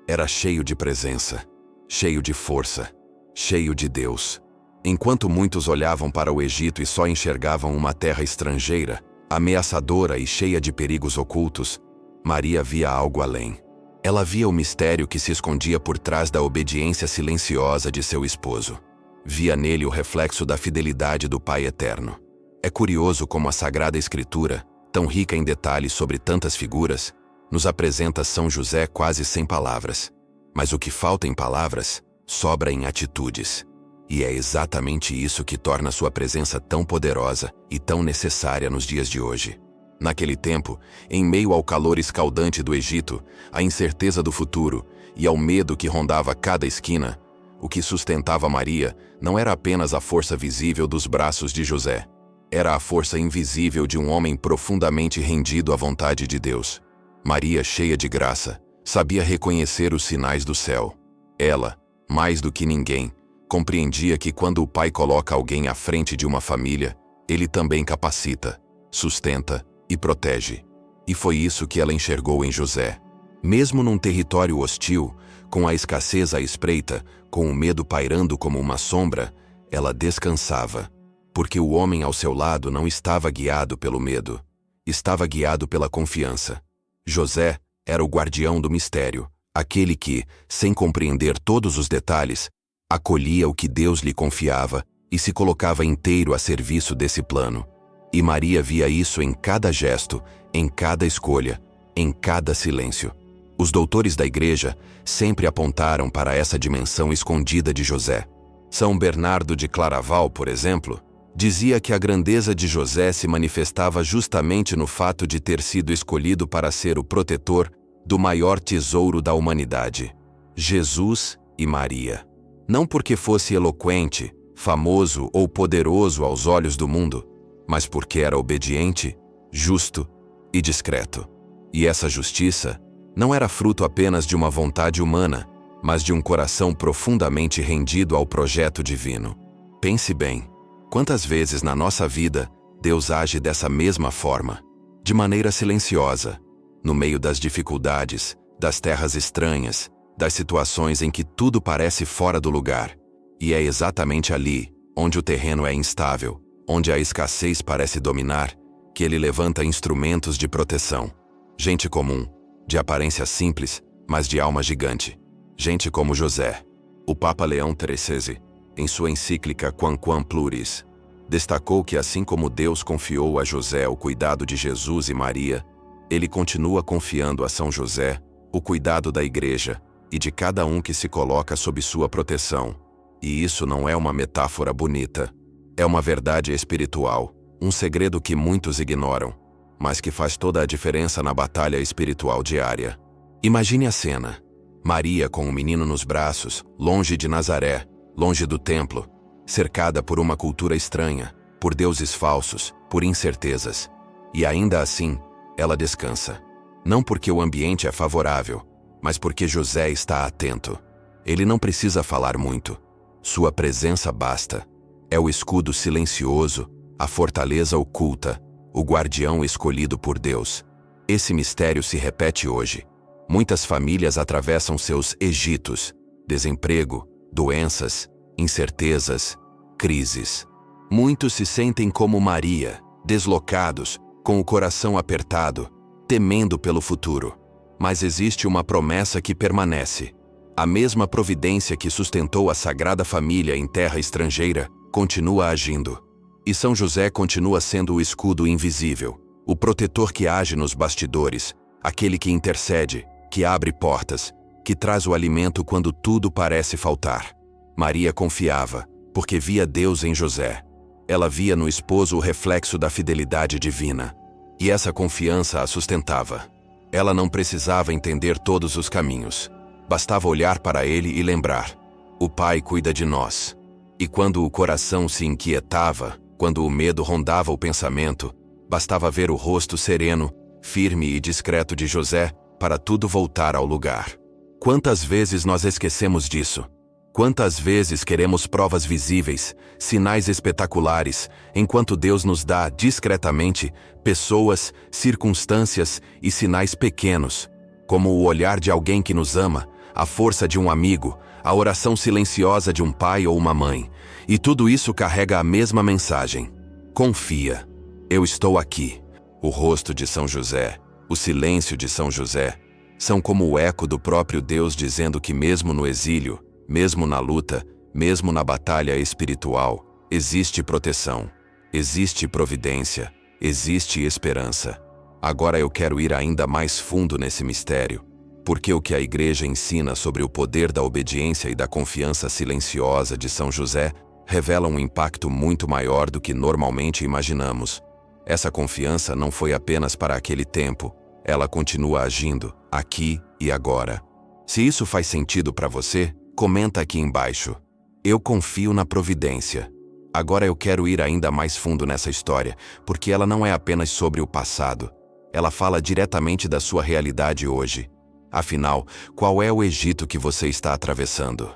Speaker 1: Era cheio de presença, cheio de força, cheio de Deus. Enquanto muitos olhavam para o Egito e só enxergavam uma terra estrangeira, ameaçadora e cheia de perigos ocultos, Maria via algo além. Ela via o mistério que se escondia por trás da obediência silenciosa de seu esposo. Via nele o reflexo da fidelidade do Pai Eterno. É curioso como a Sagrada Escritura, tão rica em detalhes sobre tantas figuras, nos apresenta São José quase sem palavras. Mas o que falta em palavras, sobra em atitudes. E é exatamente isso que torna sua presença tão poderosa e tão necessária nos dias de hoje. Naquele tempo, em meio ao calor escaldante do Egito, à incerteza do futuro e ao medo que rondava cada esquina, o que sustentava Maria não era apenas a força visível dos braços de José. Era a força invisível de um homem profundamente rendido à vontade de Deus. Maria, cheia de graça, sabia reconhecer os sinais do céu. Ela, mais do que ninguém, Compreendia que quando o pai coloca alguém à frente de uma família, ele também capacita, sustenta e protege. E foi isso que ela enxergou em José. Mesmo num território hostil, com a escassez à espreita, com o medo pairando como uma sombra, ela descansava. Porque o homem ao seu lado não estava guiado pelo medo, estava guiado pela confiança. José era o guardião do mistério, aquele que, sem compreender todos os detalhes, acolhia o que Deus lhe confiava e se colocava inteiro a serviço desse plano. E Maria via isso em cada gesto, em cada escolha, em cada silêncio. Os doutores da Igreja sempre apontaram para essa dimensão escondida de José. São Bernardo de Claraval, por exemplo, dizia que a grandeza de José se manifestava justamente no fato de ter sido escolhido para ser o protetor do maior tesouro da humanidade, Jesus e Maria. Não porque fosse eloquente, famoso ou poderoso aos olhos do mundo, mas porque era obediente, justo e discreto. E essa justiça não era fruto apenas de uma vontade humana, mas de um coração profundamente rendido ao projeto divino. Pense bem, quantas vezes na nossa vida Deus age dessa mesma forma, de maneira silenciosa, no meio das dificuldades, das terras estranhas, das situações em que tudo parece fora do lugar. E é exatamente ali, onde o terreno é instável, onde a escassez parece dominar, que ele levanta instrumentos de proteção. Gente comum, de aparência simples, mas de alma gigante. Gente como José. O Papa Leão XIII, em sua encíclica Quamquam Pluris, destacou que assim como Deus confiou a José o cuidado de Jesus e Maria, ele continua confiando a São José o cuidado da Igreja e de cada um que se coloca sob sua proteção. E isso não é uma metáfora bonita. É uma verdade espiritual, um segredo que muitos ignoram, mas que faz toda a diferença na batalha espiritual diária. Imagine a cena. Maria com o menino nos braços, longe de Nazaré, longe do templo, cercada por uma cultura estranha, por deuses falsos, por incertezas. E ainda assim, ela descansa. Não porque o ambiente é favorável, mas porque José está atento. Ele não precisa falar muito. Sua presença basta. É o escudo silencioso, a fortaleza oculta, o guardião escolhido por Deus. Esse mistério se repete hoje. Muitas famílias atravessam seus Egitos, desemprego, doenças, incertezas, crises. Muitos se sentem como Maria, deslocados, com o coração apertado, temendo pelo futuro. Mas existe uma promessa que permanece. A mesma providência que sustentou a Sagrada Família em terra estrangeira continua agindo. E São José continua sendo o escudo invisível, o protetor que age nos bastidores, aquele que intercede, que abre portas, que traz o alimento quando tudo parece faltar. Maria confiava, porque via Deus em José. Ela via no esposo o reflexo da fidelidade divina. E essa confiança a sustentava. Ela não precisava entender todos os caminhos. Bastava olhar para ele e lembrar: o Pai cuida de nós. E quando o coração se inquietava, quando o medo rondava o pensamento, bastava ver o rosto sereno, firme e discreto de José para tudo voltar ao lugar. Quantas vezes nós esquecemos disso? Quantas vezes queremos provas visíveis, sinais espetaculares, enquanto Deus nos dá, discretamente, pessoas, circunstâncias e sinais pequenos, como o olhar de alguém que nos ama, a força de um amigo, a oração silenciosa de um pai ou uma mãe. E tudo isso carrega a mesma mensagem: confia, eu estou aqui. O rosto de São José, o silêncio de São José, são como o eco do próprio Deus dizendo que mesmo no exílio, mesmo na luta, mesmo na batalha espiritual, existe proteção, existe providência, existe esperança. Agora eu quero ir ainda mais fundo nesse mistério, porque o que a Igreja ensina sobre o poder da obediência e da confiança silenciosa de São José revela um impacto muito maior do que normalmente imaginamos. Essa confiança não foi apenas para aquele tempo, ela continua agindo, aqui e agora. Se isso faz sentido para você, comenta aqui embaixo. Eu confio na providência. Agora eu quero ir ainda mais fundo nessa história, porque ela não é apenas sobre o passado. Ela fala diretamente da sua realidade hoje. Afinal, qual é o Egito que você está atravessando?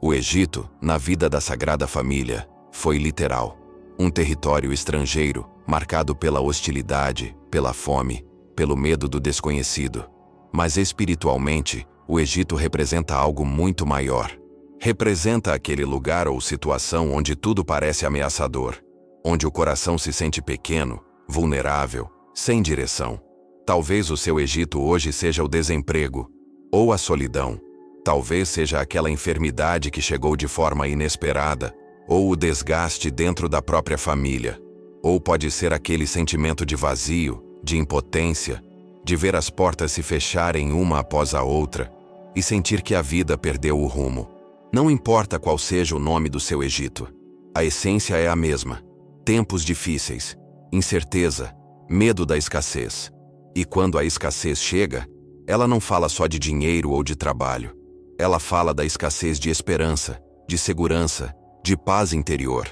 Speaker 1: O Egito, na vida da Sagrada Família, foi literal. Um território estrangeiro, marcado pela hostilidade, pela fome, pelo medo do desconhecido. Mas espiritualmente, o Egito representa algo muito maior. Representa aquele lugar ou situação onde tudo parece ameaçador, onde o coração se sente pequeno, vulnerável, sem direção. Talvez o seu Egito hoje seja o desemprego, ou a solidão. Talvez seja aquela enfermidade que chegou de forma inesperada, ou o desgaste dentro da própria família. Ou pode ser aquele sentimento de vazio, de impotência, de ver as portas se fecharem uma após a outra e sentir que a vida perdeu o rumo. Não importa qual seja o nome do seu Egito, a essência é a mesma. Tempos difíceis, incerteza, medo da escassez. E quando a escassez chega, ela não fala só de dinheiro ou de trabalho. Ela fala da escassez de esperança, de segurança, de paz interior.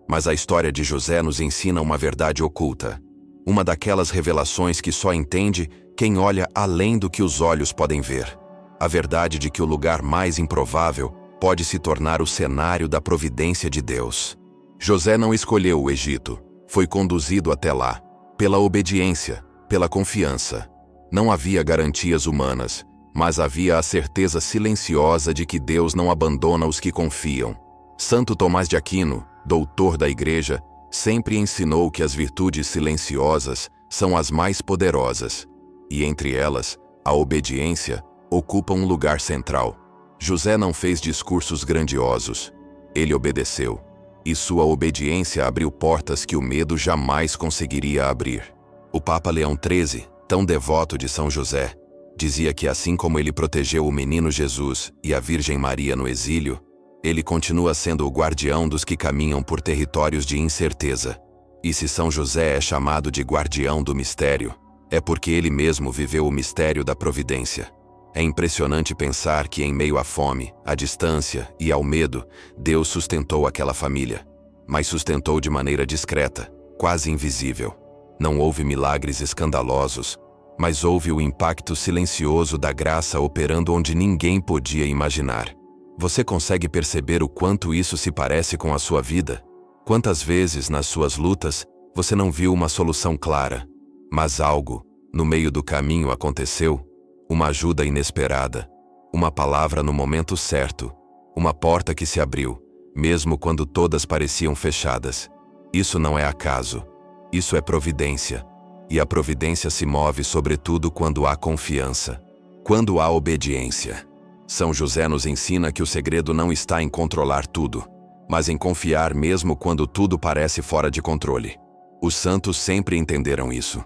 Speaker 1: Mas a história de José nos ensina uma verdade oculta. Uma daquelas revelações que só entende quem olha além do que os olhos podem ver. A verdade de que o lugar mais improvável pode se tornar o cenário da providência de Deus. José não escolheu o Egito, foi conduzido até lá, pela obediência, pela confiança. Não havia garantias humanas, mas havia a certeza silenciosa de que Deus não abandona os que confiam. Santo Tomás de Aquino, doutor da Igreja, sempre ensinou que as virtudes silenciosas são as mais poderosas, e entre elas, a obediência ocupa um lugar central. José não fez discursos grandiosos, ele obedeceu, e sua obediência abriu portas que o medo jamais conseguiria abrir. O Papa Leão XIII, tão devoto de São José, dizia que assim como ele protegeu o menino Jesus e a Virgem Maria no exílio, ele continua sendo o guardião dos que caminham por territórios de incerteza. E se São José é chamado de guardião do mistério, é porque ele mesmo viveu o mistério da providência. É impressionante pensar que em meio à fome, à distância e ao medo, Deus sustentou aquela família. Mas sustentou de maneira discreta, quase invisível. Não houve milagres escandalosos, mas houve o impacto silencioso da graça operando onde ninguém podia imaginar. Você consegue perceber o quanto isso se parece com a sua vida? Quantas vezes, nas suas lutas, você não viu uma solução clara, mas algo, no meio do caminho, aconteceu? Uma ajuda inesperada, uma palavra no momento certo, uma porta que se abriu, mesmo quando todas pareciam fechadas. Isso não é acaso, isso é providência. E a providência se move sobretudo quando há confiança, quando há obediência. São José nos ensina que o segredo não está em controlar tudo, mas em confiar mesmo quando tudo parece fora de controle. Os santos sempre entenderam isso.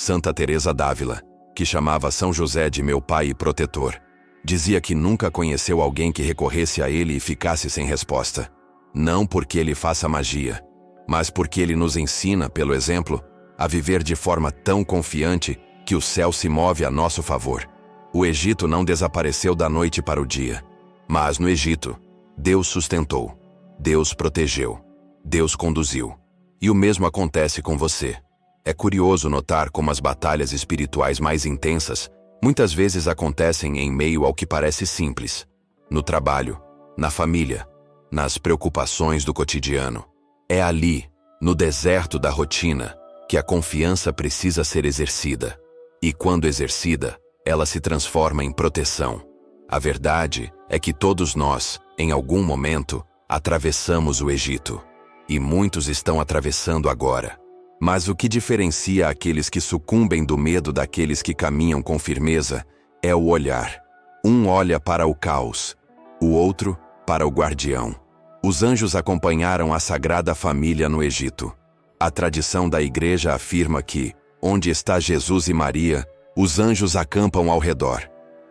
Speaker 1: Santa Teresa d'Ávila, que chamava São José de meu pai e protetor, dizia que nunca conheceu alguém que recorresse a ele e ficasse sem resposta. Não porque ele faça magia, mas porque ele nos ensina, pelo exemplo, a viver de forma tão confiante que o céu se move a nosso favor. O Egito não desapareceu da noite para o dia, mas no Egito, Deus sustentou, Deus protegeu, Deus conduziu. E o mesmo acontece com você. É curioso notar como as batalhas espirituais mais intensas muitas vezes acontecem em meio ao que parece simples. No trabalho, na família, nas preocupações do cotidiano. É ali, no deserto da rotina, que a confiança precisa ser exercida. E quando exercida, ela se transforma em proteção. A verdade é que todos nós, em algum momento, atravessamos o Egito. E muitos estão atravessando agora. Mas o que diferencia aqueles que sucumbem do medo daqueles que caminham com firmeza é o olhar. Um olha para o caos, o outro para o guardião. Os anjos acompanharam a Sagrada Família no Egito. A tradição da Igreja afirma que, onde está Jesus e Maria, os anjos acampam ao redor.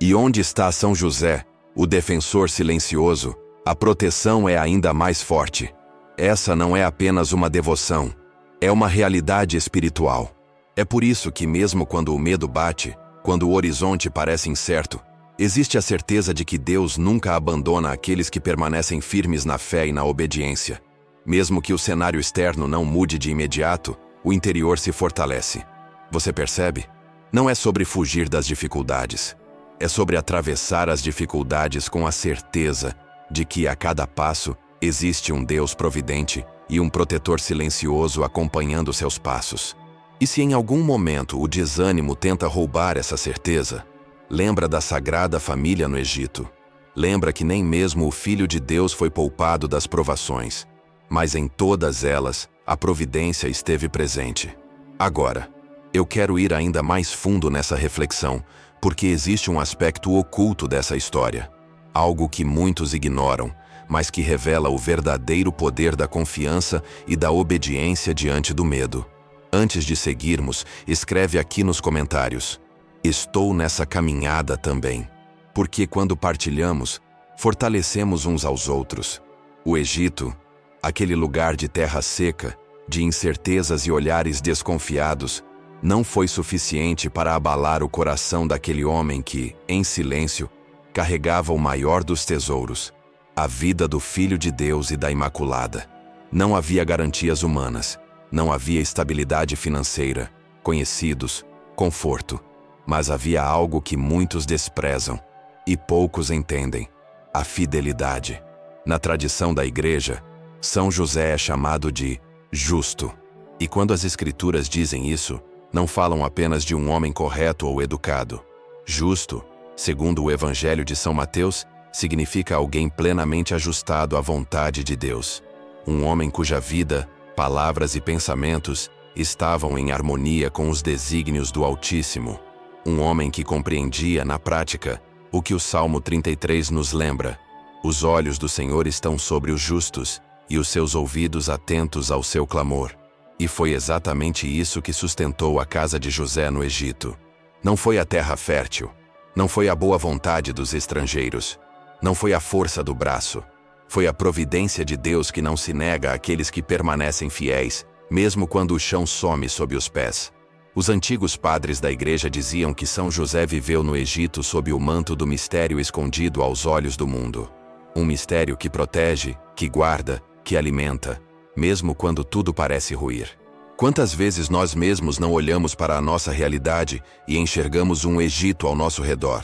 Speaker 1: E onde está São José, o defensor silencioso, a proteção é ainda mais forte. Essa não é apenas uma devoção, é uma realidade espiritual. É por isso que mesmo quando o medo bate, quando o horizonte parece incerto, existe a certeza de que Deus nunca abandona aqueles que permanecem firmes na fé e na obediência. Mesmo que o cenário externo não mude de imediato, o interior se fortalece. Você percebe? Não é sobre fugir das dificuldades. É sobre atravessar as dificuldades com a certeza de que a cada passo existe um Deus providente e um protetor silencioso acompanhando seus passos. E se em algum momento o desânimo tenta roubar essa certeza, lembra da Sagrada Família no Egito. Lembra que nem mesmo o Filho de Deus foi poupado das provações, mas em todas elas a providência esteve presente. Agora, eu quero ir ainda mais fundo nessa reflexão, porque existe um aspecto oculto dessa história. Algo que muitos ignoram, mas que revela o verdadeiro poder da confiança e da obediência diante do medo. Antes de seguirmos, escreve aqui nos comentários: estou nessa caminhada também. Porque quando partilhamos, fortalecemos uns aos outros. O Egito, aquele lugar de terra seca, de incertezas e olhares desconfiados, não foi suficiente para abalar o coração daquele homem que, em silêncio, carregava o maior dos tesouros, a vida do Filho de Deus e da Imaculada. Não havia garantias humanas, não havia estabilidade financeira, conhecidos, conforto, mas havia algo que muitos desprezam e poucos entendem: a fidelidade. Na tradição da Igreja, São José é chamado de justo. E quando as Escrituras dizem isso, não falam apenas de um homem correto ou educado. Justo, segundo o Evangelho de São Mateus, significa alguém plenamente ajustado à vontade de Deus. Um homem cuja vida, palavras e pensamentos estavam em harmonia com os desígnios do Altíssimo. Um homem que compreendia, na prática, o que o Salmo 33 nos lembra: os olhos do Senhor estão sobre os justos, e os seus ouvidos atentos ao seu clamor. E foi exatamente isso que sustentou a casa de José no Egito. Não foi a terra fértil, não foi a boa vontade dos estrangeiros, não foi a força do braço, foi a providência de Deus que não se nega àqueles que permanecem fiéis, mesmo quando o chão some sob os pés. Os antigos padres da Igreja diziam que São José viveu no Egito sob o manto do mistério escondido aos olhos do mundo. Um mistério que protege, que guarda, que alimenta, mesmo quando tudo parece ruir. Quantas vezes nós mesmos não olhamos para a nossa realidade e enxergamos um Egito ao nosso redor?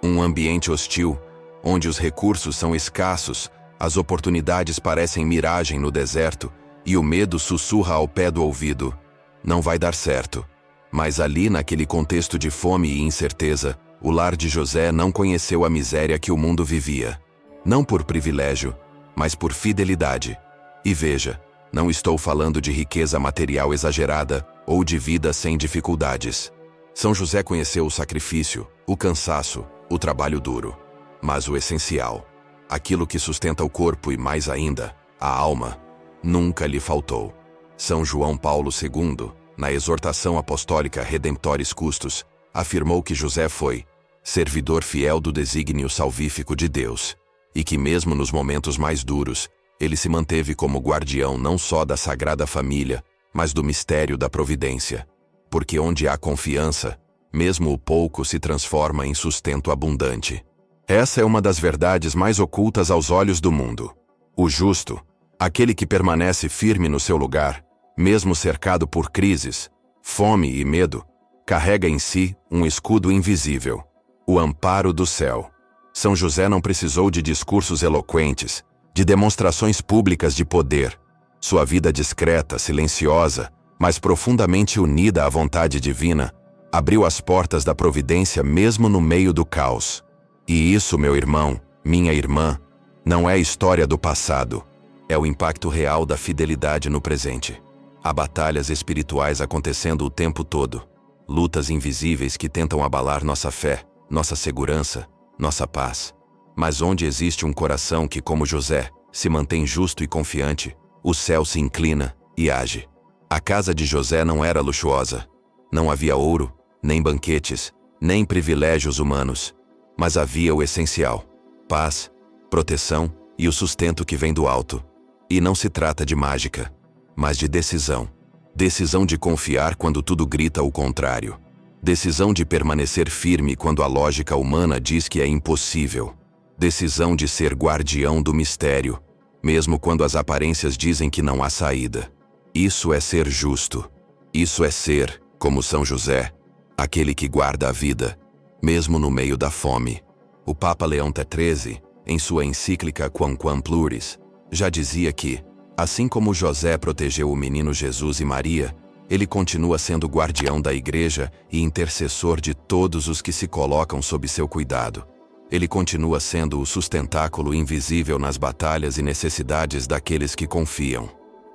Speaker 1: Um ambiente hostil, onde os recursos são escassos, as oportunidades parecem miragem no deserto e o medo sussurra ao pé do ouvido: não vai dar certo. Mas ali, naquele contexto de fome e incerteza, o lar de José não conheceu a miséria que o mundo vivia. Não por privilégio, mas por fidelidade. E veja, não estou falando de riqueza material exagerada ou de vida sem dificuldades. São José conheceu o sacrifício, o cansaço, o trabalho duro. Mas o essencial, aquilo que sustenta o corpo e mais ainda, a alma, nunca lhe faltou. São João Paulo II, na exortação apostólica Redemptoris Custos, afirmou que José foi servidor fiel do desígnio salvífico de Deus, e que mesmo nos momentos mais duros, ele se manteve como guardião não só da Sagrada Família, mas do mistério da providência. Porque onde há confiança, mesmo o pouco se transforma em sustento abundante. Essa é uma das verdades mais ocultas aos olhos do mundo. O justo, aquele que permanece firme no seu lugar, mesmo cercado por crises, fome e medo, carrega em si um escudo invisível: o amparo do céu. São José não precisou de discursos eloquentes, de demonstrações públicas de poder. Sua vida discreta, silenciosa, mas profundamente unida à vontade divina, abriu as portas da providência mesmo no meio do caos. E isso, meu irmão, minha irmã, não é história do passado. É o impacto real da fidelidade no presente. Há batalhas espirituais acontecendo o tempo todo. Lutas invisíveis que tentam abalar nossa fé, nossa segurança, nossa paz. Mas onde existe um coração que, como José, se mantém justo e confiante, o céu se inclina e age. A casa de José não era luxuosa. Não havia ouro, nem banquetes, nem privilégios humanos. Mas havia o essencial: paz, proteção e o sustento que vem do alto. E não se trata de mágica, mas de decisão. Decisão de confiar quando tudo grita o contrário. Decisão de permanecer firme quando a lógica humana diz que é impossível. Decisão de ser guardião do mistério, mesmo quando as aparências dizem que não há saída. Isso é ser justo. Isso é ser, como São José, aquele que guarda a vida, mesmo no meio da fome. O Papa Leão XIII, em sua encíclica Quamquam Pluris, já dizia que, assim como José protegeu o menino Jesus e Maria, ele continua sendo guardião da Igreja e intercessor de todos os que se colocam sob seu cuidado. Ele continua sendo o sustentáculo invisível nas batalhas e necessidades daqueles que confiam.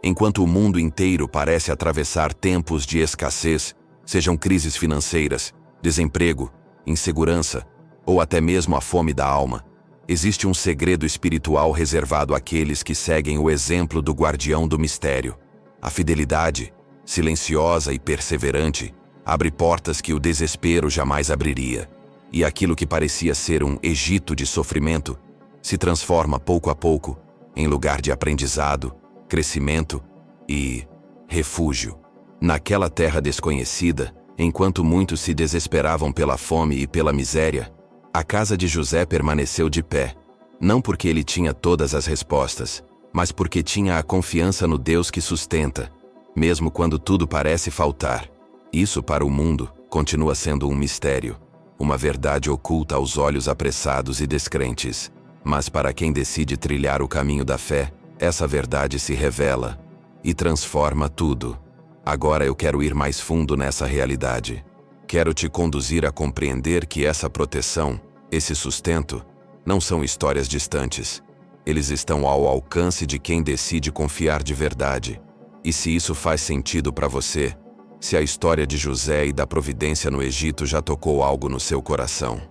Speaker 1: Enquanto o mundo inteiro parece atravessar tempos de escassez, sejam crises financeiras, desemprego, insegurança ou até mesmo a fome da alma, existe um segredo espiritual reservado àqueles que seguem o exemplo do guardião do mistério. A fidelidade, silenciosa e perseverante, abre portas que o desespero jamais abriria. E aquilo que parecia ser um Egito de sofrimento se transforma pouco a pouco em lugar de aprendizado, crescimento e refúgio. Naquela terra desconhecida, enquanto muitos se desesperavam pela fome e pela miséria, a casa de José permaneceu de pé, não porque ele tinha todas as respostas, mas porque tinha a confiança no Deus que sustenta, mesmo quando tudo parece faltar. Isso para o mundo continua sendo um mistério, uma verdade oculta aos olhos apressados e descrentes. Mas para quem decide trilhar o caminho da fé, essa verdade se revela e transforma tudo. Agora eu quero ir mais fundo nessa realidade. Quero te conduzir a compreender que essa proteção, esse sustento, não são histórias distantes. Eles estão ao alcance de quem decide confiar de verdade. E se isso faz sentido para você, se a história de José e da providência no Egito já tocou algo no seu coração,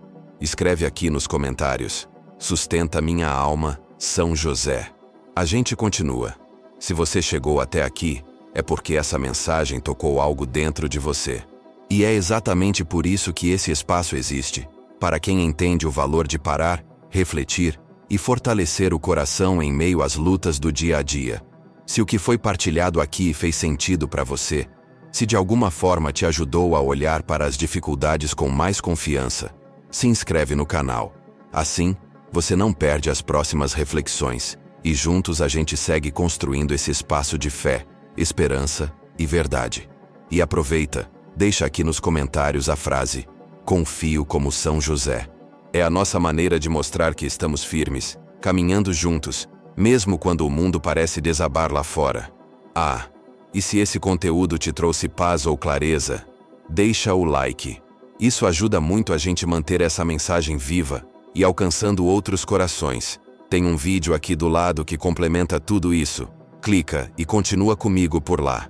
Speaker 1: escreve aqui nos comentários: sustenta minha alma, São José. A gente continua. Se você chegou até aqui, é porque essa mensagem tocou algo dentro de você. E é exatamente por isso que esse espaço existe, para quem entende o valor de parar, refletir e fortalecer o coração em meio às lutas do dia a dia. Se o que foi partilhado aqui fez sentido para você, se de alguma forma te ajudou a olhar para as dificuldades com mais confiança, se inscreve no canal. Assim, você não perde as próximas reflexões, e juntos a gente segue construindo esse espaço de fé, esperança e verdade. E aproveita, deixa aqui nos comentários a frase: confio como São José. É a nossa maneira de mostrar que estamos firmes, caminhando juntos, mesmo quando o mundo parece desabar lá fora. E se esse conteúdo te trouxe paz ou clareza, deixa o like. Isso ajuda muito a gente manter essa mensagem viva e alcançando outros corações. Tem um vídeo aqui do lado que complementa tudo isso. Clica e continua comigo por lá.